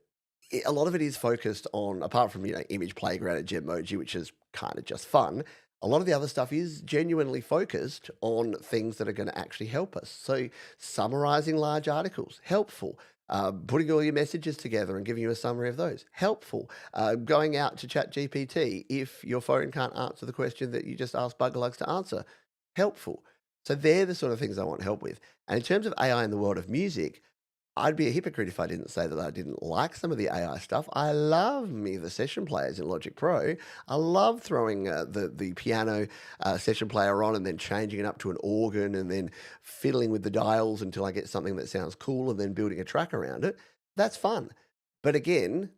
a lot of it is focused on, apart from Image Playground and Genmoji, which is kind of just fun. A lot of the other stuff is genuinely focused on things that are going to actually help us. So summarizing large articles, helpful. Putting all your messages together and giving you a summary of those, helpful. Going out to ChatGPT if your phone can't answer the question that you just asked Buggerlugs to answer, helpful. So they're the sort of things I want help with. And in terms of AI in the world of music, I'd be a hypocrite if I didn't say that I didn't like some of the AI stuff. I love me the session players in Logic Pro. I love throwing the piano session player on and then changing it up to an organ and then fiddling with the dials until I get something that sounds cool and then building a track around it. That's fun. But again,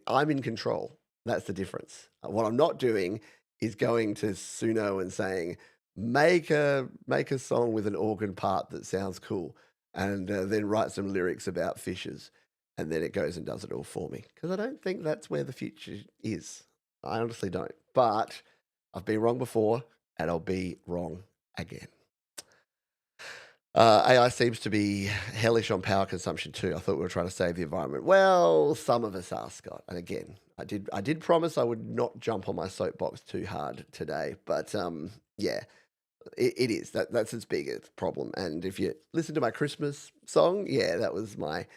I'm in control. That's the difference. What I'm not doing is going to Suno and saying, make a song with an organ part that sounds cool and then write some lyrics about fishes. And then it goes and does it all for me. Because I don't think that's where the future is. I honestly don't. But I've been wrong before and I'll be wrong again. AI seems to be hellish on power consumption too. I thought we were trying to save the environment. Well, some of us are, Scott. And again, I did promise I would not jump on my soapbox too hard today, but yeah, it is that's its biggest problem. And if you listen to my Christmas song, yeah, that was my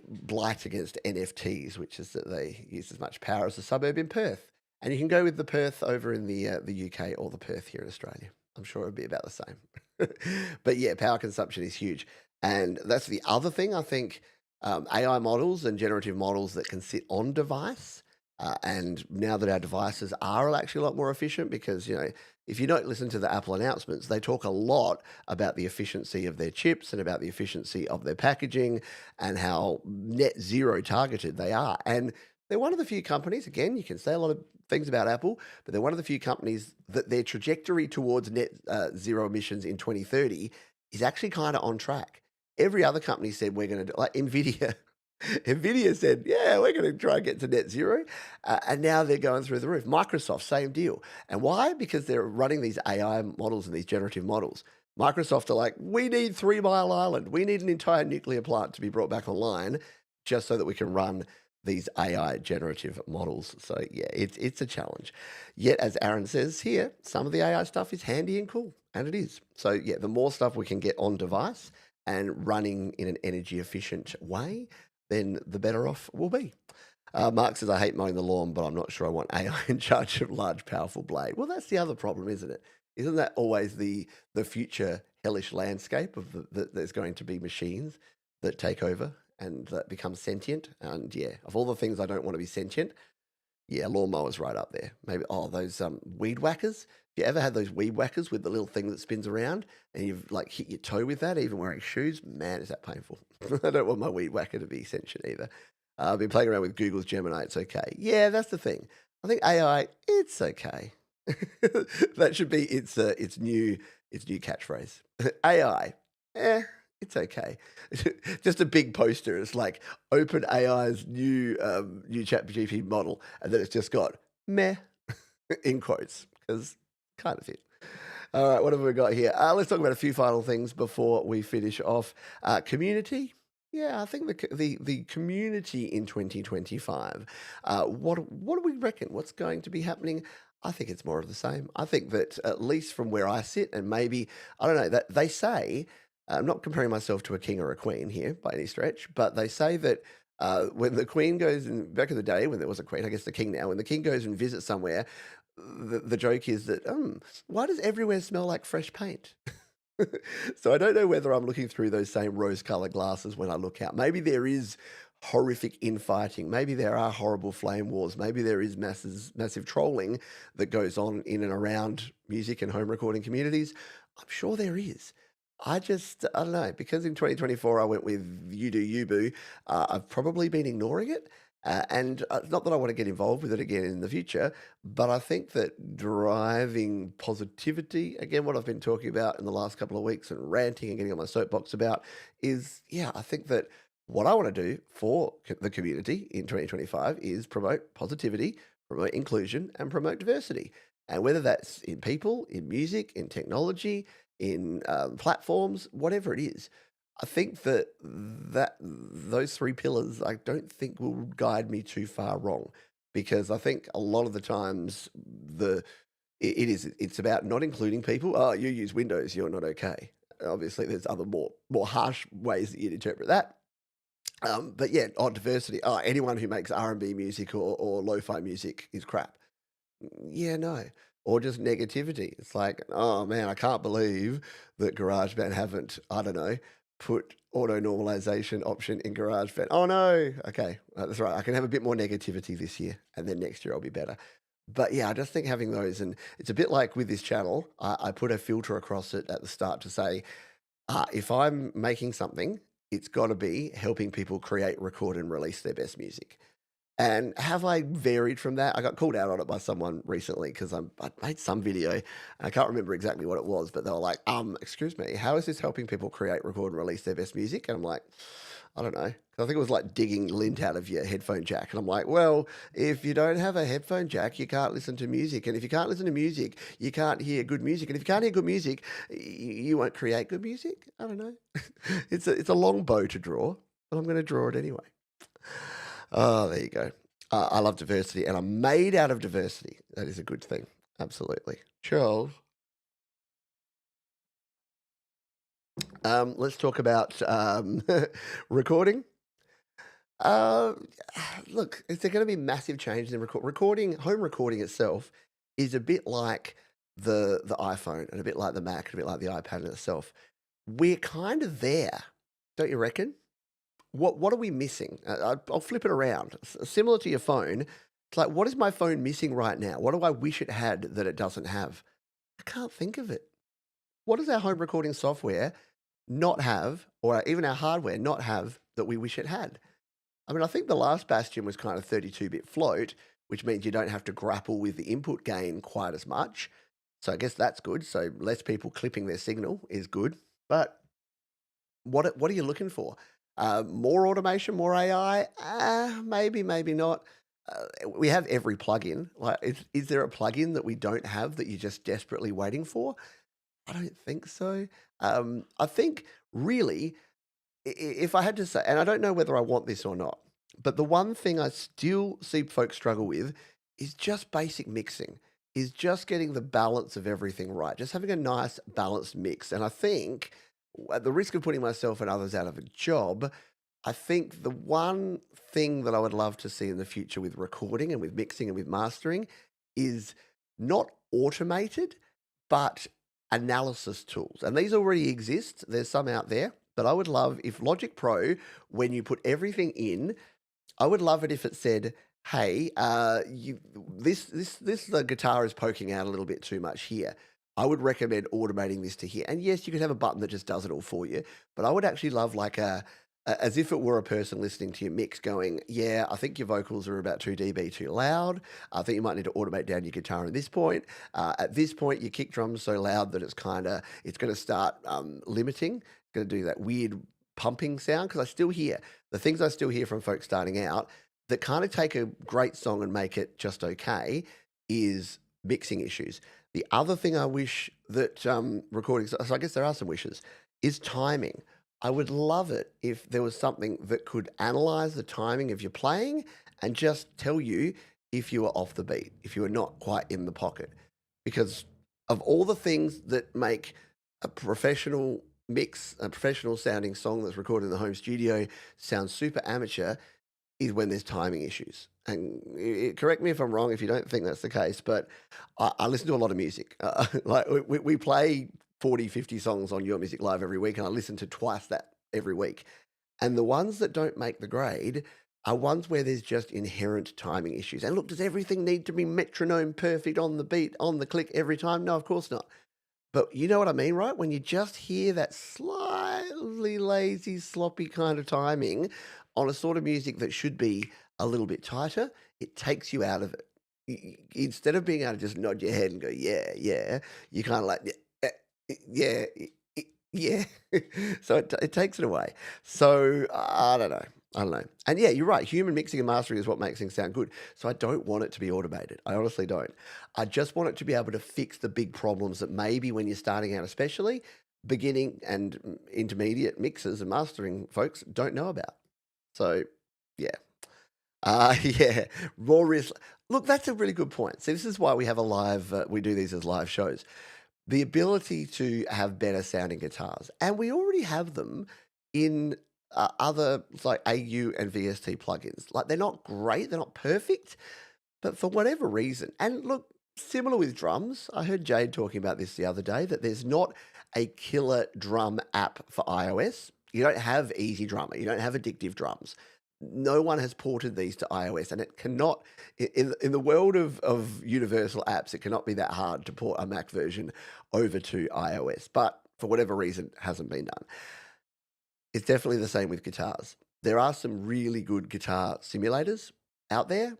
blight against NFTs, which is that they use as much power as a suburb in Perth. And you can go with the Perth over in the UK or the Perth here in Australia. I'm sure it'd be about the same. But yeah, power consumption is huge. And that's the other thing. I think AI models and generative models that can sit on device. And now that our devices are actually a lot more efficient, because, if you don't listen to the Apple announcements, they talk a lot about the efficiency of their chips and about the efficiency of their packaging and how net zero targeted they are. And they're one of the few companies, again, you can say a lot of things about Apple, but they're one of the few companies that their trajectory towards net zero emissions in 2030 is actually kind of on track. Every other company said we're going to do, like Nvidia. Nvidia said, yeah, we're going to try and get to net zero. And now they're going through the roof. Microsoft, same deal. And why? Because they're running these AI models and these generative models. Microsoft are like, we need 3 Mile Island. We need an entire nuclear plant to be brought back online just so that we can run these AI generative models. So yeah, it's a challenge. Yet, as Aaron says here, some of the AI stuff is handy and cool, and it is. So yeah, the more stuff we can get on device and running in an energy efficient way, then the better off we'll be. Mark says, I hate mowing the lawn, but I'm not sure I want AI in charge of large, powerful blade. Well, that's the other problem, isn't it? Isn't that always the future hellish landscape of that there's going to be machines that take over and that become sentient? And yeah, of all the things I don't want to be sentient, yeah, lawnmower's right up there. Maybe those weed whackers. If you ever had those weed whackers with the little thing that spins around and you've like hit your toe with that, even wearing shoes, man, is that painful. I don't want my weed whacker to be sentient either. I've been playing around with Google's Gemini. It's okay. Yeah, that's the thing. I think AI, it's okay. That should be its new catchphrase. AI, it's okay. Just a big poster. It's like OpenAI's new ChatGPT model, and then it's just got meh in quotes because kind of it. All right, what have we got here? Let's talk about a few final things before we finish off. Community. Yeah, I think the community in 2025. What do we reckon? What's going to be happening? I think it's more of the same. I think that at least from where I sit, and maybe I don't know that they say. I'm not comparing myself to a king or a queen here by any stretch, but they say that when the queen goes in back in the day when there was a queen, I guess the king now, when the king goes and visits somewhere, the joke is that why does everywhere smell like fresh paint? So I don't know whether I'm looking through those same rose-colored glasses when I look out. Maybe there is horrific infighting. Maybe there are horrible flame wars. Maybe there is massive trolling that goes on in and around music and home recording communities. I'm sure there is. I don't know, because in 2024 I went with You Do You Boo. I've probably been ignoring it. And not that I want to get involved with it again in the future, but I think that driving positivity, again, what I've been talking about in the last couple of weeks and ranting and getting on my soapbox about is, yeah, I think that what I want to do for the community in 2025 is promote positivity, promote inclusion, and promote diversity. And whether that's in people, in music, in technology, in platforms, whatever it is, I think that those 3 pillars, I don't think will guide me too far wrong, because I think a lot of the times it's about not including people. Oh, you use Windows, you're not okay. Obviously, there's other more harsh ways that you'd interpret that. But yeah, on diversity, anyone who makes R&B music or lo-fi music is crap. Yeah, no. or just negativity. It's like, oh man, I can't believe that GarageBand haven't, I don't know, put auto normalization option in GarageBand. Oh no. Okay. That's right. I can have a bit more negativity this year and then next year I'll be better. But yeah, I just think having those, and it's a bit like with this channel, I put a filter across it at the start to say, if I'm making something, it's got to be helping people create, record, and release their best music. And have I varied from that? I got called out on it by someone recently because I made some video and I can't remember exactly what it was, but they were like, excuse me, how is this helping people create, record, and release their best music? And I'm like, I don't know. I think it was like digging lint out of your headphone jack. And I'm like, well, if you don't have a headphone jack, you can't listen to music. And if you can't listen to music, you can't hear good music. And if you can't hear good music, you won't create good music. I don't know. It's a long bow to draw, but I'm going to draw it anyway. Oh, there you go. I love diversity, and I'm made out of diversity. That is a good thing. Absolutely. Charles, let's talk about recording. Uh, Look, is there going to be massive changes in recording? Home recording itself is a bit like the iPhone, and a bit like the Mac, and a bit like the iPad in itself. We're kind of there, don't you reckon? What are we missing? I'll flip it around. Similar to your phone, it's like, what is my phone missing right now? What do I wish it had that it doesn't have? I can't think of it. What does our home recording software not have, or even our hardware not have, that we wish it had? I mean, I think the last bastion was kind of 32-bit float, which means you don't have to grapple with the input gain quite as much. So I guess that's good. So less people clipping their signal is good. But what are you looking for? More automation, more AI? Maybe, maybe not. We have every plugin. Like, is there a plugin that we don't have that you're just desperately waiting for? I don't think so. I think really, if I had to say, and I don't know whether I want this or not, but the one thing I still see folks struggle with is just basic mixing, is just getting the balance of everything right, just having a nice balanced mix. And I think, at the risk of putting myself and others out of a job, I think the one thing that I would love to see in the future with recording and with mixing and with mastering is not automated, but analysis tools. And these already exist. There's some out there. But I would love if Logic Pro, when you put everything in, I would love it if it said, "Hey, this the guitar is poking out a little bit too much here. I would recommend automating this to here." And yes, you could have a button that just does it all for you, but I would actually love like as if it were a person listening to your mix going, "Yeah, I think your vocals are about 2 dB too loud. I think you might need to automate down your guitar at this point. At this point, your kick drum's so loud that it's going to start limiting. It's going to do that weird pumping sound." Because I still hear the things I still hear from folks starting out that kind of take a great song and make it just okay is mixing issues. The other thing I wish that recording, so I guess there are some wishes, is timing. I would love it if there was something that could analyze the timing of your playing and just tell you if you are off the beat, if you are not quite in the pocket. Because of all the things that make a professional mix, a professional sounding song that's recorded in the home studio sound super amateur, is when there's timing issues. And correct me if I'm wrong if you don't think that's the case, but I listen to a lot of music. Like we play 40, 50 songs on Your Music Live every week, and I listen to twice that every week. And the ones that don't make the grade are ones where there's just inherent timing issues. And look, does everything need to be metronome perfect on the beat, on the click every time? No, of course not. But you know what I mean, right? When you just hear that slightly lazy, sloppy kind of timing on a sort of music that should be a little bit tighter, it takes you out of it. Instead of being able to just nod your head and go, yeah, yeah, you kind of like, yeah, yeah, yeah. So it takes it away. So I don't know. I don't know. And yeah, you're right. Human mixing and mastering is what makes things sound good. So I don't want it to be automated. I honestly don't. I just want it to be able to fix the big problems that maybe when you're starting out, especially beginning and intermediate mixers and mastering folks don't know about. So yeah. Yeah, raw risk. Look, that's a really good point. So this is why we have a live. We do these as live shows. The ability to have better sounding guitars, and we already have them in other like AU and VST plugins. Like they're not great, they're not perfect, but for whatever reason, and look. Similar with drums. I heard Jade talking about this the other day that there's not a killer drum app for iOS. You don't have Easy Drummer, you don't have Addictive Drums. No one has ported these to iOS, and it cannot, in the world of universal apps, it cannot be that hard to port a Mac version over to iOS. But for whatever reason, it hasn't been done. It's definitely the same with guitars. There are some really good guitar simulators out there,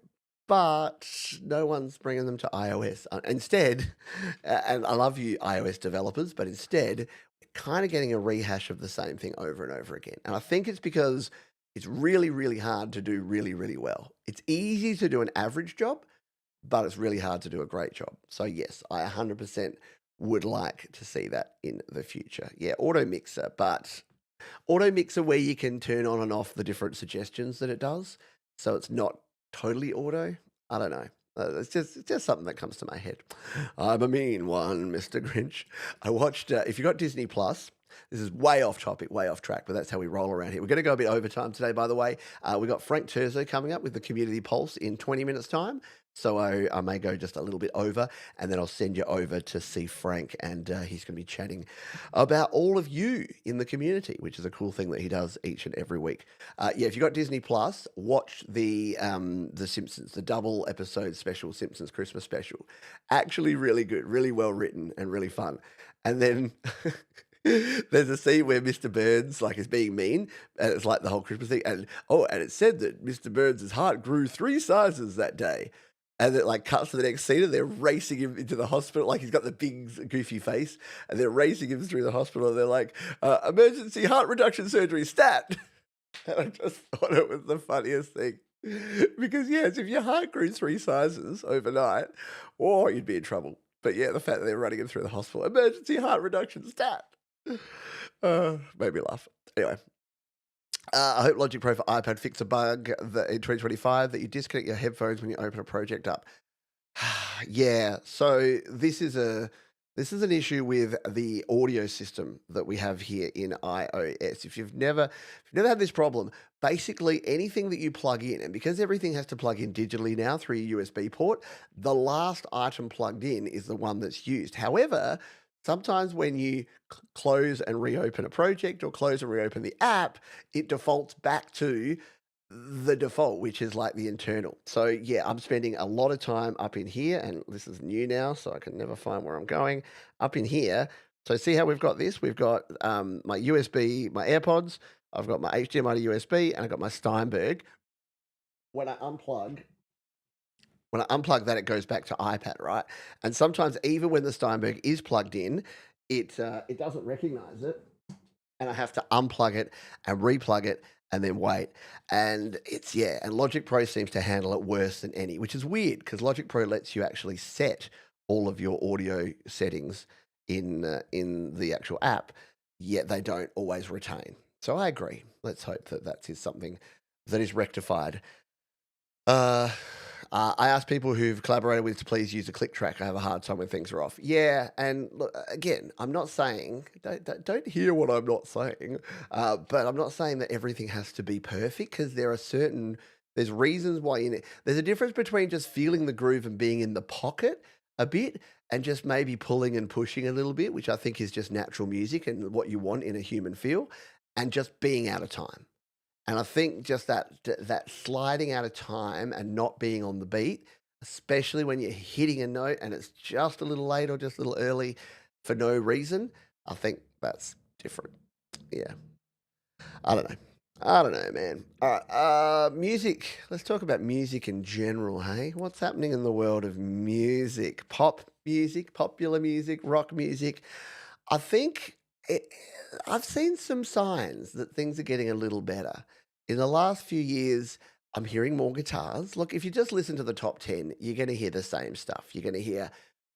but no one's bringing them to iOS. Instead, and I love you iOS developers, but instead, we're kind of getting a rehash of the same thing over and over again. And I think it's because it's really, really hard to do really, really well. It's easy to do an average job, but it's really hard to do a great job. So yes, I 100% would like to see that in the future. Yeah, auto mixer, but auto mixer where you can turn on and off the different suggestions that it does, so it's not totally auto. I don't know. It's just something that comes to my head. I'm a mean one, Mr. Grinch. I watched. If you got Disney Plus, this is way off topic, way off track, but that's how we roll around here. We're going to go a bit overtime today, by the way. We got Frank Terzo coming up with the Community Pulse in 20 minutes' time. So I may go just a little bit over, and then I'll send you over to see Frank, and he's going to be chatting about all of you in the community, which is a cool thing that he does each and every week. Yeah, if you got Disney Plus, watch the Simpsons, the double episode special, Simpsons Christmas special. Actually, really good, really well written, and really fun. And then there's a scene where Mr. Burns is being mean, and it's like the whole Christmas thing. And it said that Mr. Burns' heart grew 3 sizes that day. And it cuts to the next scene, and they're racing him into the hospital. He's got the big goofy face, and they're racing him through the hospital. And they're like, emergency heart reduction surgery, stat. And I just thought it was the funniest thing. Because yes, if your heart grew 3 sizes overnight, you'd be in trouble. But yeah, the fact that they're running him through the hospital, emergency heart reduction, stat. Made me laugh. Anyway. I hope Logic Pro for iPad fixed a bug that in 2025 that you disconnect your headphones when you open a project up. Yeah, so this is an issue with the audio system that we have here in iOS. If you've never had this problem, basically anything that you plug in, and because everything has to plug in digitally now through a USB port, the last item plugged in is the one that's used. However, sometimes when you close and reopen a project or close and reopen the app, it defaults back to the default, which is the internal. So yeah, I'm spending a lot of time up in here, and this is new now, so I can never find where I'm going. Up in here, so see how we've got this? We've got my USB, my AirPods, I've got my HDMI to USB, and I've got my Steinberg. When I unplug that, it goes back to iPad, right? And sometimes even when the Steinberg is plugged in, it doesn't recognize it, and I have to unplug it and replug it and then wait. And and Logic Pro seems to handle it worse than any, which is weird because Logic Pro lets you actually set all of your audio settings in the actual app, yet they don't always retain. So I agree. Let's hope that is something that is rectified. I ask people who've collaborated with to please use a click track. I have a hard time when things are off. Yeah, and look, again, I'm not saying don't hear what I'm not saying, but I'm not saying that everything has to be perfect because there's reasons why there's a difference between just feeling the groove and being in the pocket a bit and just maybe pulling and pushing a little bit, which I think is just natural music and what you want in a human feel, and just being out of time. And I think just that sliding out of time and not being on the beat, especially when you're hitting a note and it's just a little late or just a little early for no reason, I think that's different. Yeah. I don't know. I don't know, man. All right. Music. Let's talk about music in general, hey? What's happening in the world of music? Pop music, popular music, rock music. I think I've seen some signs that things are getting a little better. In the last few years, I'm hearing more guitars. Look, if you just listen to the top 10, you're going to hear the same stuff. You're going to hear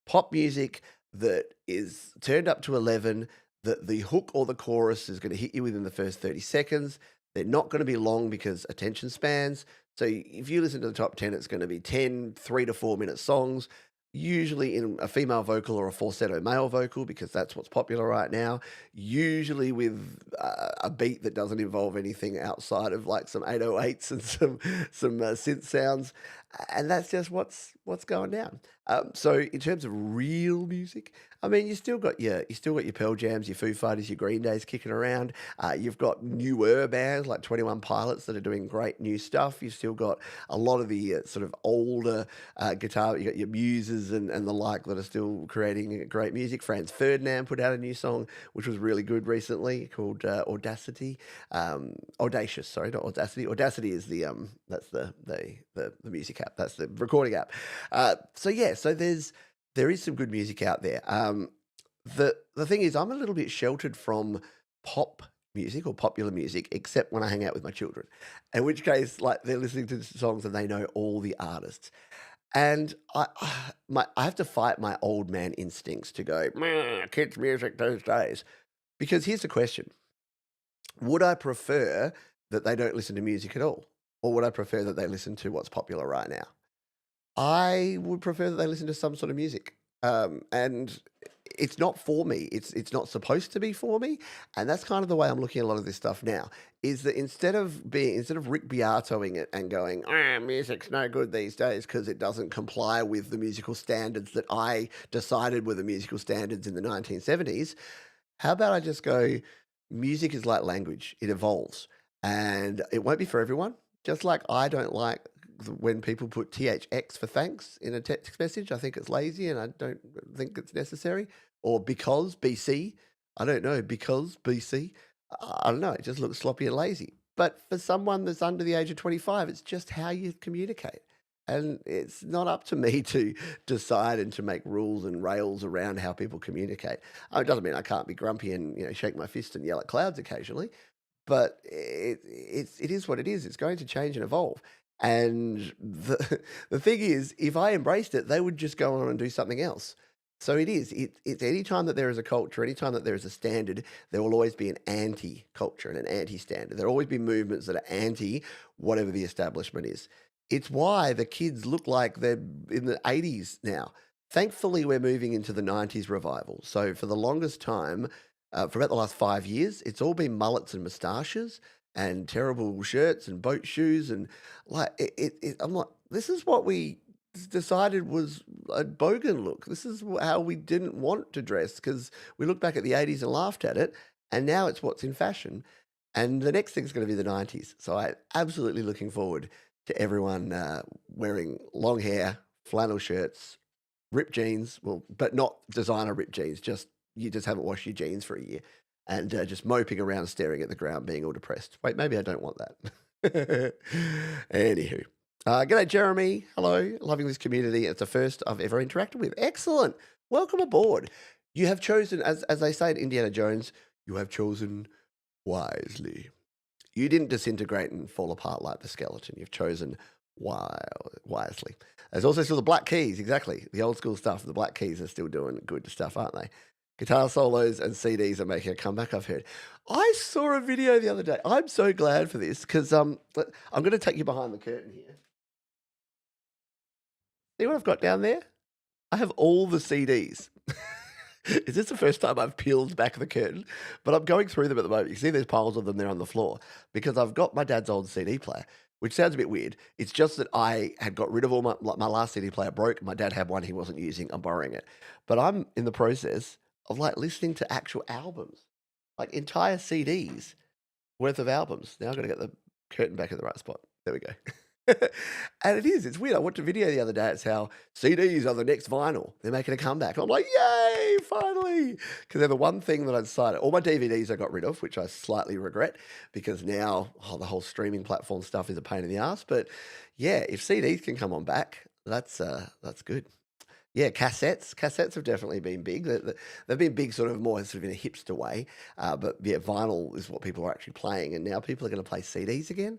pop music that is turned up to 11, that the hook or the chorus is going to hit you within the first 30 seconds. They're not going to be long because attention spans. So if you listen to the top 10, it's going to be 10, 3 to 4 minute songs, usually in a female vocal or a falsetto male vocal because that's what's popular right now, usually with a beat that doesn't involve anything outside of some 808s and some synth sounds. And that's just what's going down. So in terms of real music, I mean, you still got your Pearl Jams, your Foo Fighters, your Green Days kicking around. You've got newer bands like 21 Pilots that are doing great new stuff. You've still got a lot of the sort of older guitar. You got your Muses and the like that are still creating great music. Franz Ferdinand put out a new song which was really good recently called Audacity. Audacious, sorry, not Audacity. Audacity is that's the music app. That's the recording app. So yeah, so there is some good music out there. The thing is, I'm a little bit sheltered from pop music or popular music, except when I hang out with my children. In which case, like they're listening to songs and they know all the artists. And I have to fight my old man instincts to go, "Meh, kids' music those days." Because here's the question: would I prefer that they don't listen to music at all, or would I prefer that they listen to what's popular right now? I would prefer that they listen to some sort of music. And it's not for me. It's not supposed to be for me. And that's kind of the way I'm looking at a lot of this stuff now. Is that instead of Rick Beatoing it and going, music's no good these days because it doesn't comply with the musical standards that I decided were the musical standards in the 1970s, how about I just go, music is like language, it evolves, and it won't be for everyone. Just like I don't like when people put THX for thanks in a text message. I think it's lazy and I don't think it's necessary. Or because BC, I don't know, because BC, I don't know, it just looks sloppy and lazy. But for someone that's under the age of 25, it's just how you communicate. And it's not up to me to decide and to make rules and rails around how people communicate. It doesn't mean I can't be grumpy and shake my fist and yell at clouds occasionally, but it is what it is. It's going to change and evolve. And the thing is, if I embraced it, they would just go on and do something else. So it is. It's any time that there is a culture, any time that there is a standard, there will always be an anti-culture and an anti-standard. There'll always be movements that are anti whatever the establishment is. It's why the kids look like they're in the 80s now. Thankfully, we're moving into the 90s revival. So for the longest time, for about the last 5 years, it's all been mullets and moustaches and terrible shirts and boat shoes and like I'm like, this is what we decided was a bogan look. This is how we didn't want to dress because we looked back at the 80s and laughed at it, and now it's what's in fashion. And the next thing is going to be the 90s. So I'm absolutely looking forward to everyone wearing long hair, flannel shirts, ripped jeans, well, but not designer ripped jeans, just you just haven't washed your jeans for a year and just moping around, staring at the ground, being all depressed. Wait, maybe I don't want that. Anywho, g'day, Jeremy. Hello. Loving this community. It's the first I've ever interacted with. Excellent. Welcome aboard. You have chosen, as they say in Indiana Jones, you have chosen wisely. You didn't disintegrate and fall apart like the skeleton. You've chosen wisely. There's also still the Black Keys, exactly. The old school stuff. The Black Keys are still doing good stuff, aren't they? Guitar solos and CDs are making a comeback, I've heard. I saw a video the other day. I'm so glad for this because I'm going to take you behind the curtain here. See what I've got down there? I have all the CDs. Is this the first time I've peeled back the curtain? But I'm going through them at the moment. You see there's piles of them there on the floor because I've got my dad's old CD player, which sounds a bit weird. It's just that I had got rid of all my last CD player broke. My dad had one he wasn't using. I'm borrowing it. But I'm in the process of like listening to actual albums, like entire CDs worth of albums. Now I've got to get the curtain back in the right spot. There we go. And it's weird. I watched a video the other day. It's how CDs are the next vinyl. They're making a comeback. I'm like, yay, finally. Because they're the one thing that I decided. All my DVDs I got rid of, which I slightly regret because now the whole streaming platform stuff is a pain in the ass. But yeah, if CDs can come on back, that's good. Yeah, cassettes. Cassettes have definitely been big. They've been big sort of more sort of in a hipster way. But yeah, vinyl is what people are actually playing. And now people are going to play CDs again.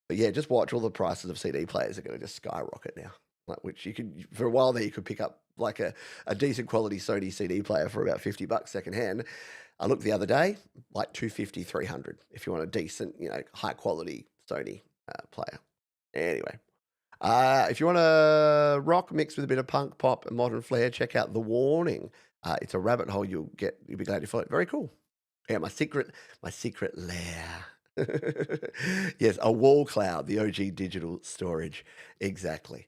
But yeah, just watch all the prices of CD players are going to just skyrocket now. Like, which you could, for a while there, you could pick up like a decent quality Sony CD player for about $50 secondhand. I looked the other day, like 250, 300 if you want a decent, high quality Sony player. Anyway, if you want a rock mixed with a bit of punk, pop, and modern flair, check out The Warning. It's a rabbit hole you'll be glad you follow. Very cool. Yeah, my secret lair. Yes, a wall cloud, the OG digital storage. Exactly.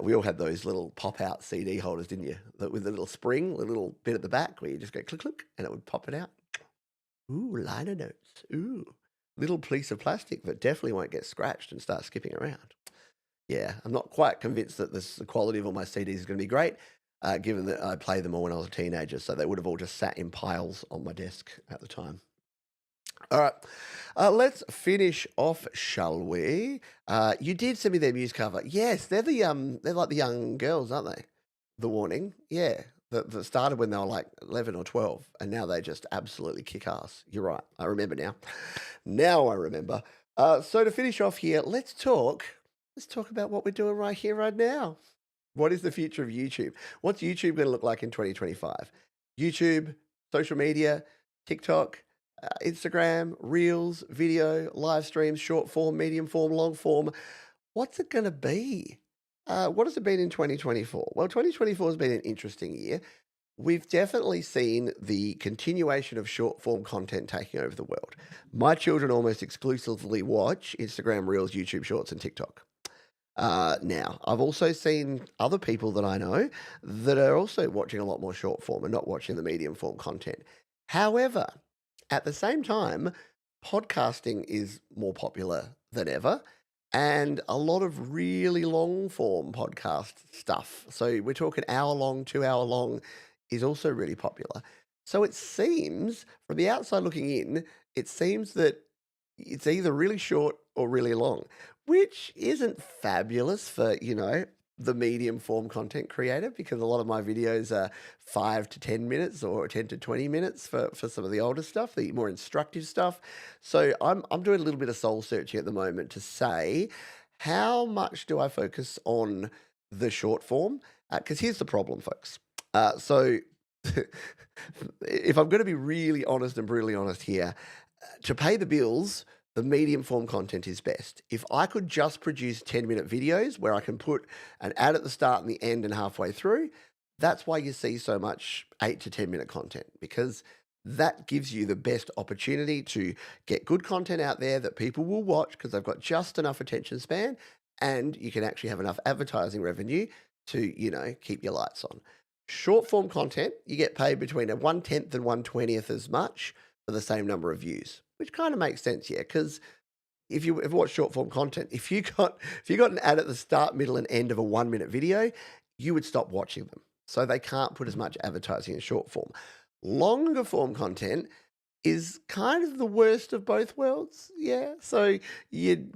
We all had those little pop-out CD holders, didn't you? That with the little spring, the little bit at the back where you just go click, click, and it would pop it out. Ooh, liner notes. Ooh, little piece of plastic that definitely won't get scratched and start skipping around. Yeah, I'm not quite convinced that the quality of all my CDs is going to be great, given that I played them all when I was a teenager, so they would have all just sat in piles on my desk at the time. All right, let's finish off, shall we? You did send me their news cover. Yes, they're like the young girls, aren't they? The Warning, yeah. That started when they were like 11 or 12, and now they just absolutely kick ass. You're right. I remember now. Now I remember. So to finish off here, Let's talk about what we're doing right here, right now. What is the future of YouTube? What's YouTube going to look like in 2025? YouTube, social media, TikTok, Instagram, Reels, video, live streams, short form, medium form, long form. What's it going to be? What has it been in 2024? Well, 2024 has been an interesting year. We've definitely seen the continuation of short form content taking over the world. My children almost exclusively watch Instagram, Reels, YouTube Shorts, and TikTok. Now, I've also seen other people that I know that are also watching a lot more short form and not watching the medium form content. However, at the same time, podcasting is more popular than ever, and a lot of really long form podcast stuff. So we're talking hour long, 2 hour long is also really popular. So it seems, from the outside looking in, it seems that it's either really short or really long, which isn't fabulous for, the medium form content creator because a lot of my videos are 5 to 10 minutes or 10 to 20 minutes for some of the older stuff, the more instructive stuff. So I'm doing a little bit of soul searching at the moment to say, how much do I focus on the short form? Because here's the problem, folks. So if I'm going to be really honest and brutally honest here, to pay the bills, the medium form content is best. If I could just produce 10-minute videos where I can put an ad at the start and the end and halfway through, that's why you see so much 8 to 10 minute content, because that gives you the best opportunity to get good content out there that people will watch because they've got just enough attention span, and you can actually have enough advertising revenue to, keep your lights on. Short form content, you get paid between a 1/10 and 1/20th as much for the same number of views, which kind of makes sense, yeah, because if you ever watch short form content, if you got an ad at the start, middle, and end of a 1 minute video, you would stop watching them. So they can't put as much advertising in short form. Longer form content is kind of the worst of both worlds, yeah. So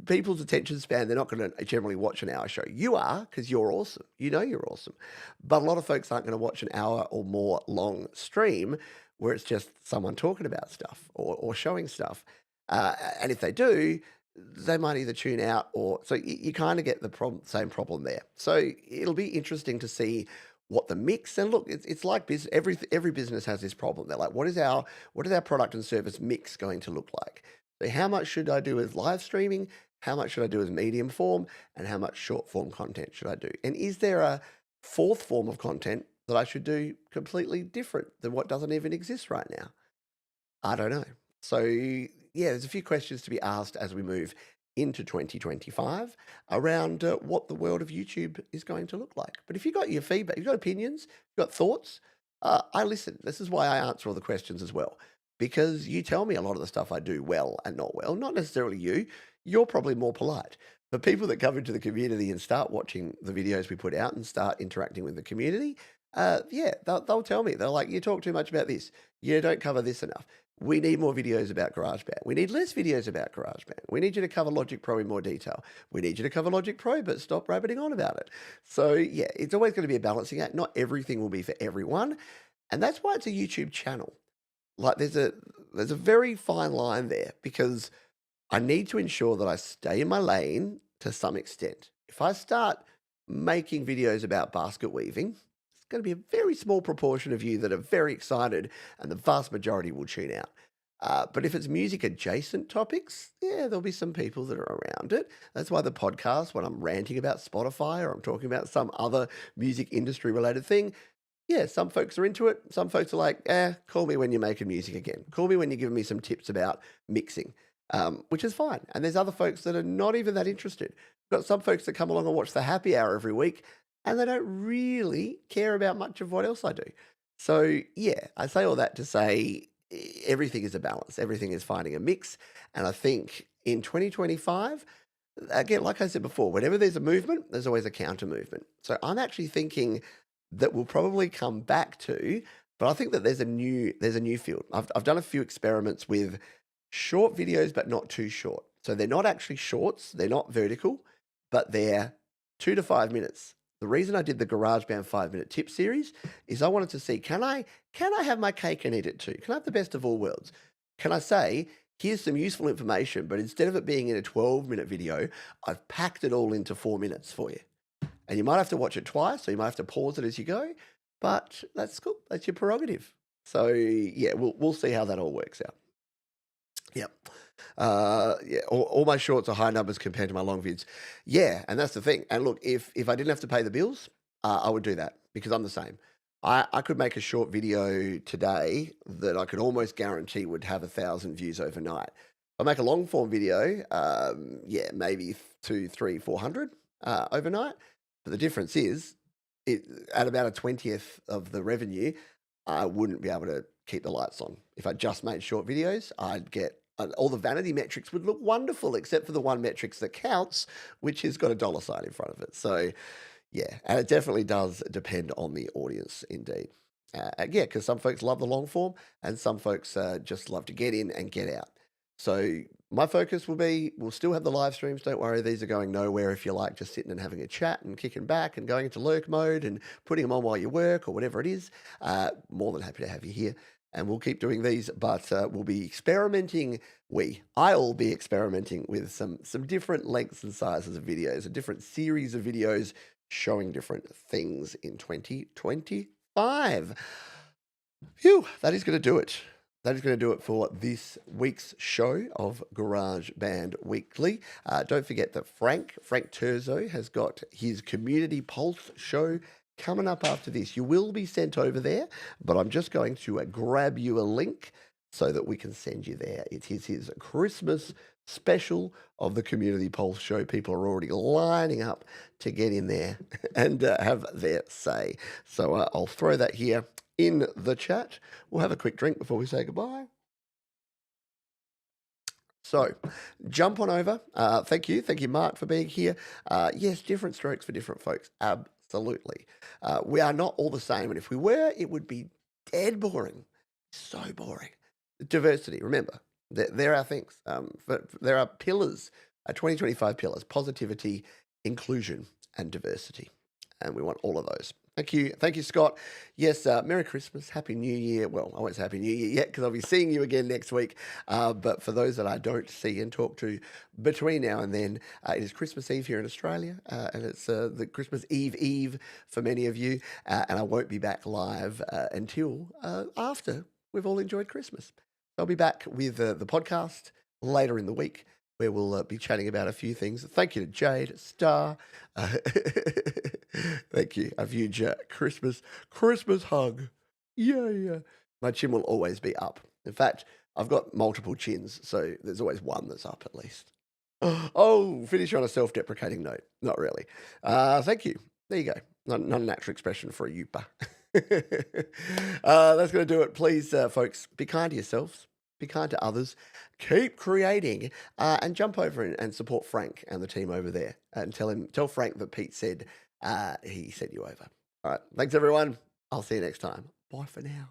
people's attention span, they're not going to generally watch an hour show. You are, because you're awesome. You know you're awesome. But a lot of folks aren't going to watch an hour or more long stream where it's just someone talking about stuff or showing stuff. And if they do, they might either tune out or so you kind of get the same problem there. So it'll be interesting to see what the mix, and look, it's like business. Every business has this problem. They're like, what is our product and service mix going to look like? So how much should I do as live streaming? How much should I do as medium form? And how much short form content should I do? And is there a fourth form of content that I should do completely different than what doesn't even exist right now? I don't know. So, yeah, there's a few questions to be asked as we move into 2025 around what the world of YouTube is going to look like. But if you've got your feedback, you've got opinions, you've got thoughts, I listen. This is why I answer all the questions as well, because you tell me a lot of the stuff I do well and not well. Not necessarily you. You're probably more polite. But people that come into the community and start watching the videos we put out and start interacting with the community, yeah, they'll tell me. They're like, you talk too much about this. You don't cover this enough. We need more videos about GarageBand. We need less videos about GarageBand. We need you to cover Logic Pro in more detail. We need you to cover Logic Pro, but stop rabbiting on about it. So yeah, it's always going to be a balancing act. Not everything will be for everyone. And that's why it's a YouTube channel. Like there's a very fine line there, because I need to ensure that I stay in my lane to some extent. If I start making videos about basket weaving, it's going to be a very small proportion of you that are very excited, and the vast majority will tune out. But if it's music adjacent topics, yeah, there'll be some people that are around it. That's why the podcast, when I'm ranting about Spotify or I'm talking about some other music industry related thing, yeah, some folks are into it. Some folks are like, call me when you're making music again. Call me when you're giving me some tips about mixing. which is fine. And there's other folks that are not even that interested. We've got some folks that come along and watch the happy hour every week, and they don't really care about much of what else I do. So, yeah, I say all that to say everything is a balance, everything is finding a mix. And I think in 2025, again, like I said before, whenever there's a movement, there's always a counter movement. So I'm actually thinking that we'll probably come back to, but I think that there's a new field. I've done a few experiments with short videos, but not too short. So they're not actually shorts, they're not vertical, but they're 2 to 5 minutes. The reason I did the GarageBand 5 minute tip series is I wanted to see, can I have my cake and eat it too? Can I have the best of all worlds? Can I say, here's some useful information, but instead of it being in a 12-minute video, I've packed it all into 4 minutes for you. And you might have to watch it twice, or you might have to pause it as you go, but that's cool. That's your prerogative. So yeah, we'll see how that all works out. Yep. Yeah, all my shorts are high numbers compared to my long vids. Yeah, and that's the thing. And look, if I didn't have to pay the bills, I would do that because I'm the same. I could make a short video today that I could almost guarantee would have 1,000 views overnight. If I make a long form video, yeah, maybe two, three, 400 overnight. But the difference is, at about a 20th of the revenue, I wouldn't be able to keep the lights on. If I just made short videos, I'd get all the vanity metrics would look wonderful, except for the one metrics that counts, which has got a dollar sign in front of it. So, yeah, and it definitely does depend on the audience, indeed. Yeah, because some folks love the long form, and some folks just love to get in and get out. So my focus will be, we'll still have the live streams. Don't worry, these are going nowhere if you like just sitting and having a chat and kicking back and going into lurk mode and putting them on while you work or whatever it is. More than happy to have you here. And we'll keep doing these, but we'll be experimenting. I'll be experimenting with some different lengths and sizes of videos, a different series of videos showing different things in 2025. Phew, that is going to do it. That is going to do it for this week's show of GarageBand Weekly. Don't forget that Frank Terzo has got his Community Pulse show coming up after this. You will be sent over there, but I'm just going to grab you a link so that we can send you there. It is his Christmas special of the Community Pulse show. People are already lining up to get in there and have their say. So I'll throw that here in the chat. We'll have a quick drink before we say goodbye. So jump on over. Thank you, Mark, for being here. Yes, different strokes for different folks. Absolutely. We are not all the same, and if we were, it would be dead boring. So boring. Diversity, remember, there are things. There are pillars, 2025 pillars: positivity, inclusion, and diversity. And we want all of those. Thank you, Scott. Yes, Merry Christmas, Happy New Year. Well, I won't say Happy New Year yet because I'll be seeing you again next week. But for those that I don't see and talk to between now and then, it is Christmas Eve here in Australia, and it's the Christmas Eve for many of you. And I won't be back live until after we've all enjoyed Christmas. I'll be back with the podcast later in the week, where we'll be chatting about a few things. Thank you to Jade, Star. Thank you. I've huge Christmas hug. Yeah. My chin will always be up. In fact, I've got multiple chins, so there's always one that's up at least. Oh, finish on a self-deprecating note. Not really. Thank you. There you go. Not a natural expression for a youpa. That's going to do it. Please, folks, be kind to yourselves. Be kind to others. Keep creating, and jump over and support Frank and the team over there, and tell Frank that Pete said he sent you over. All right, thanks everyone. I'll see you next time. Bye for now.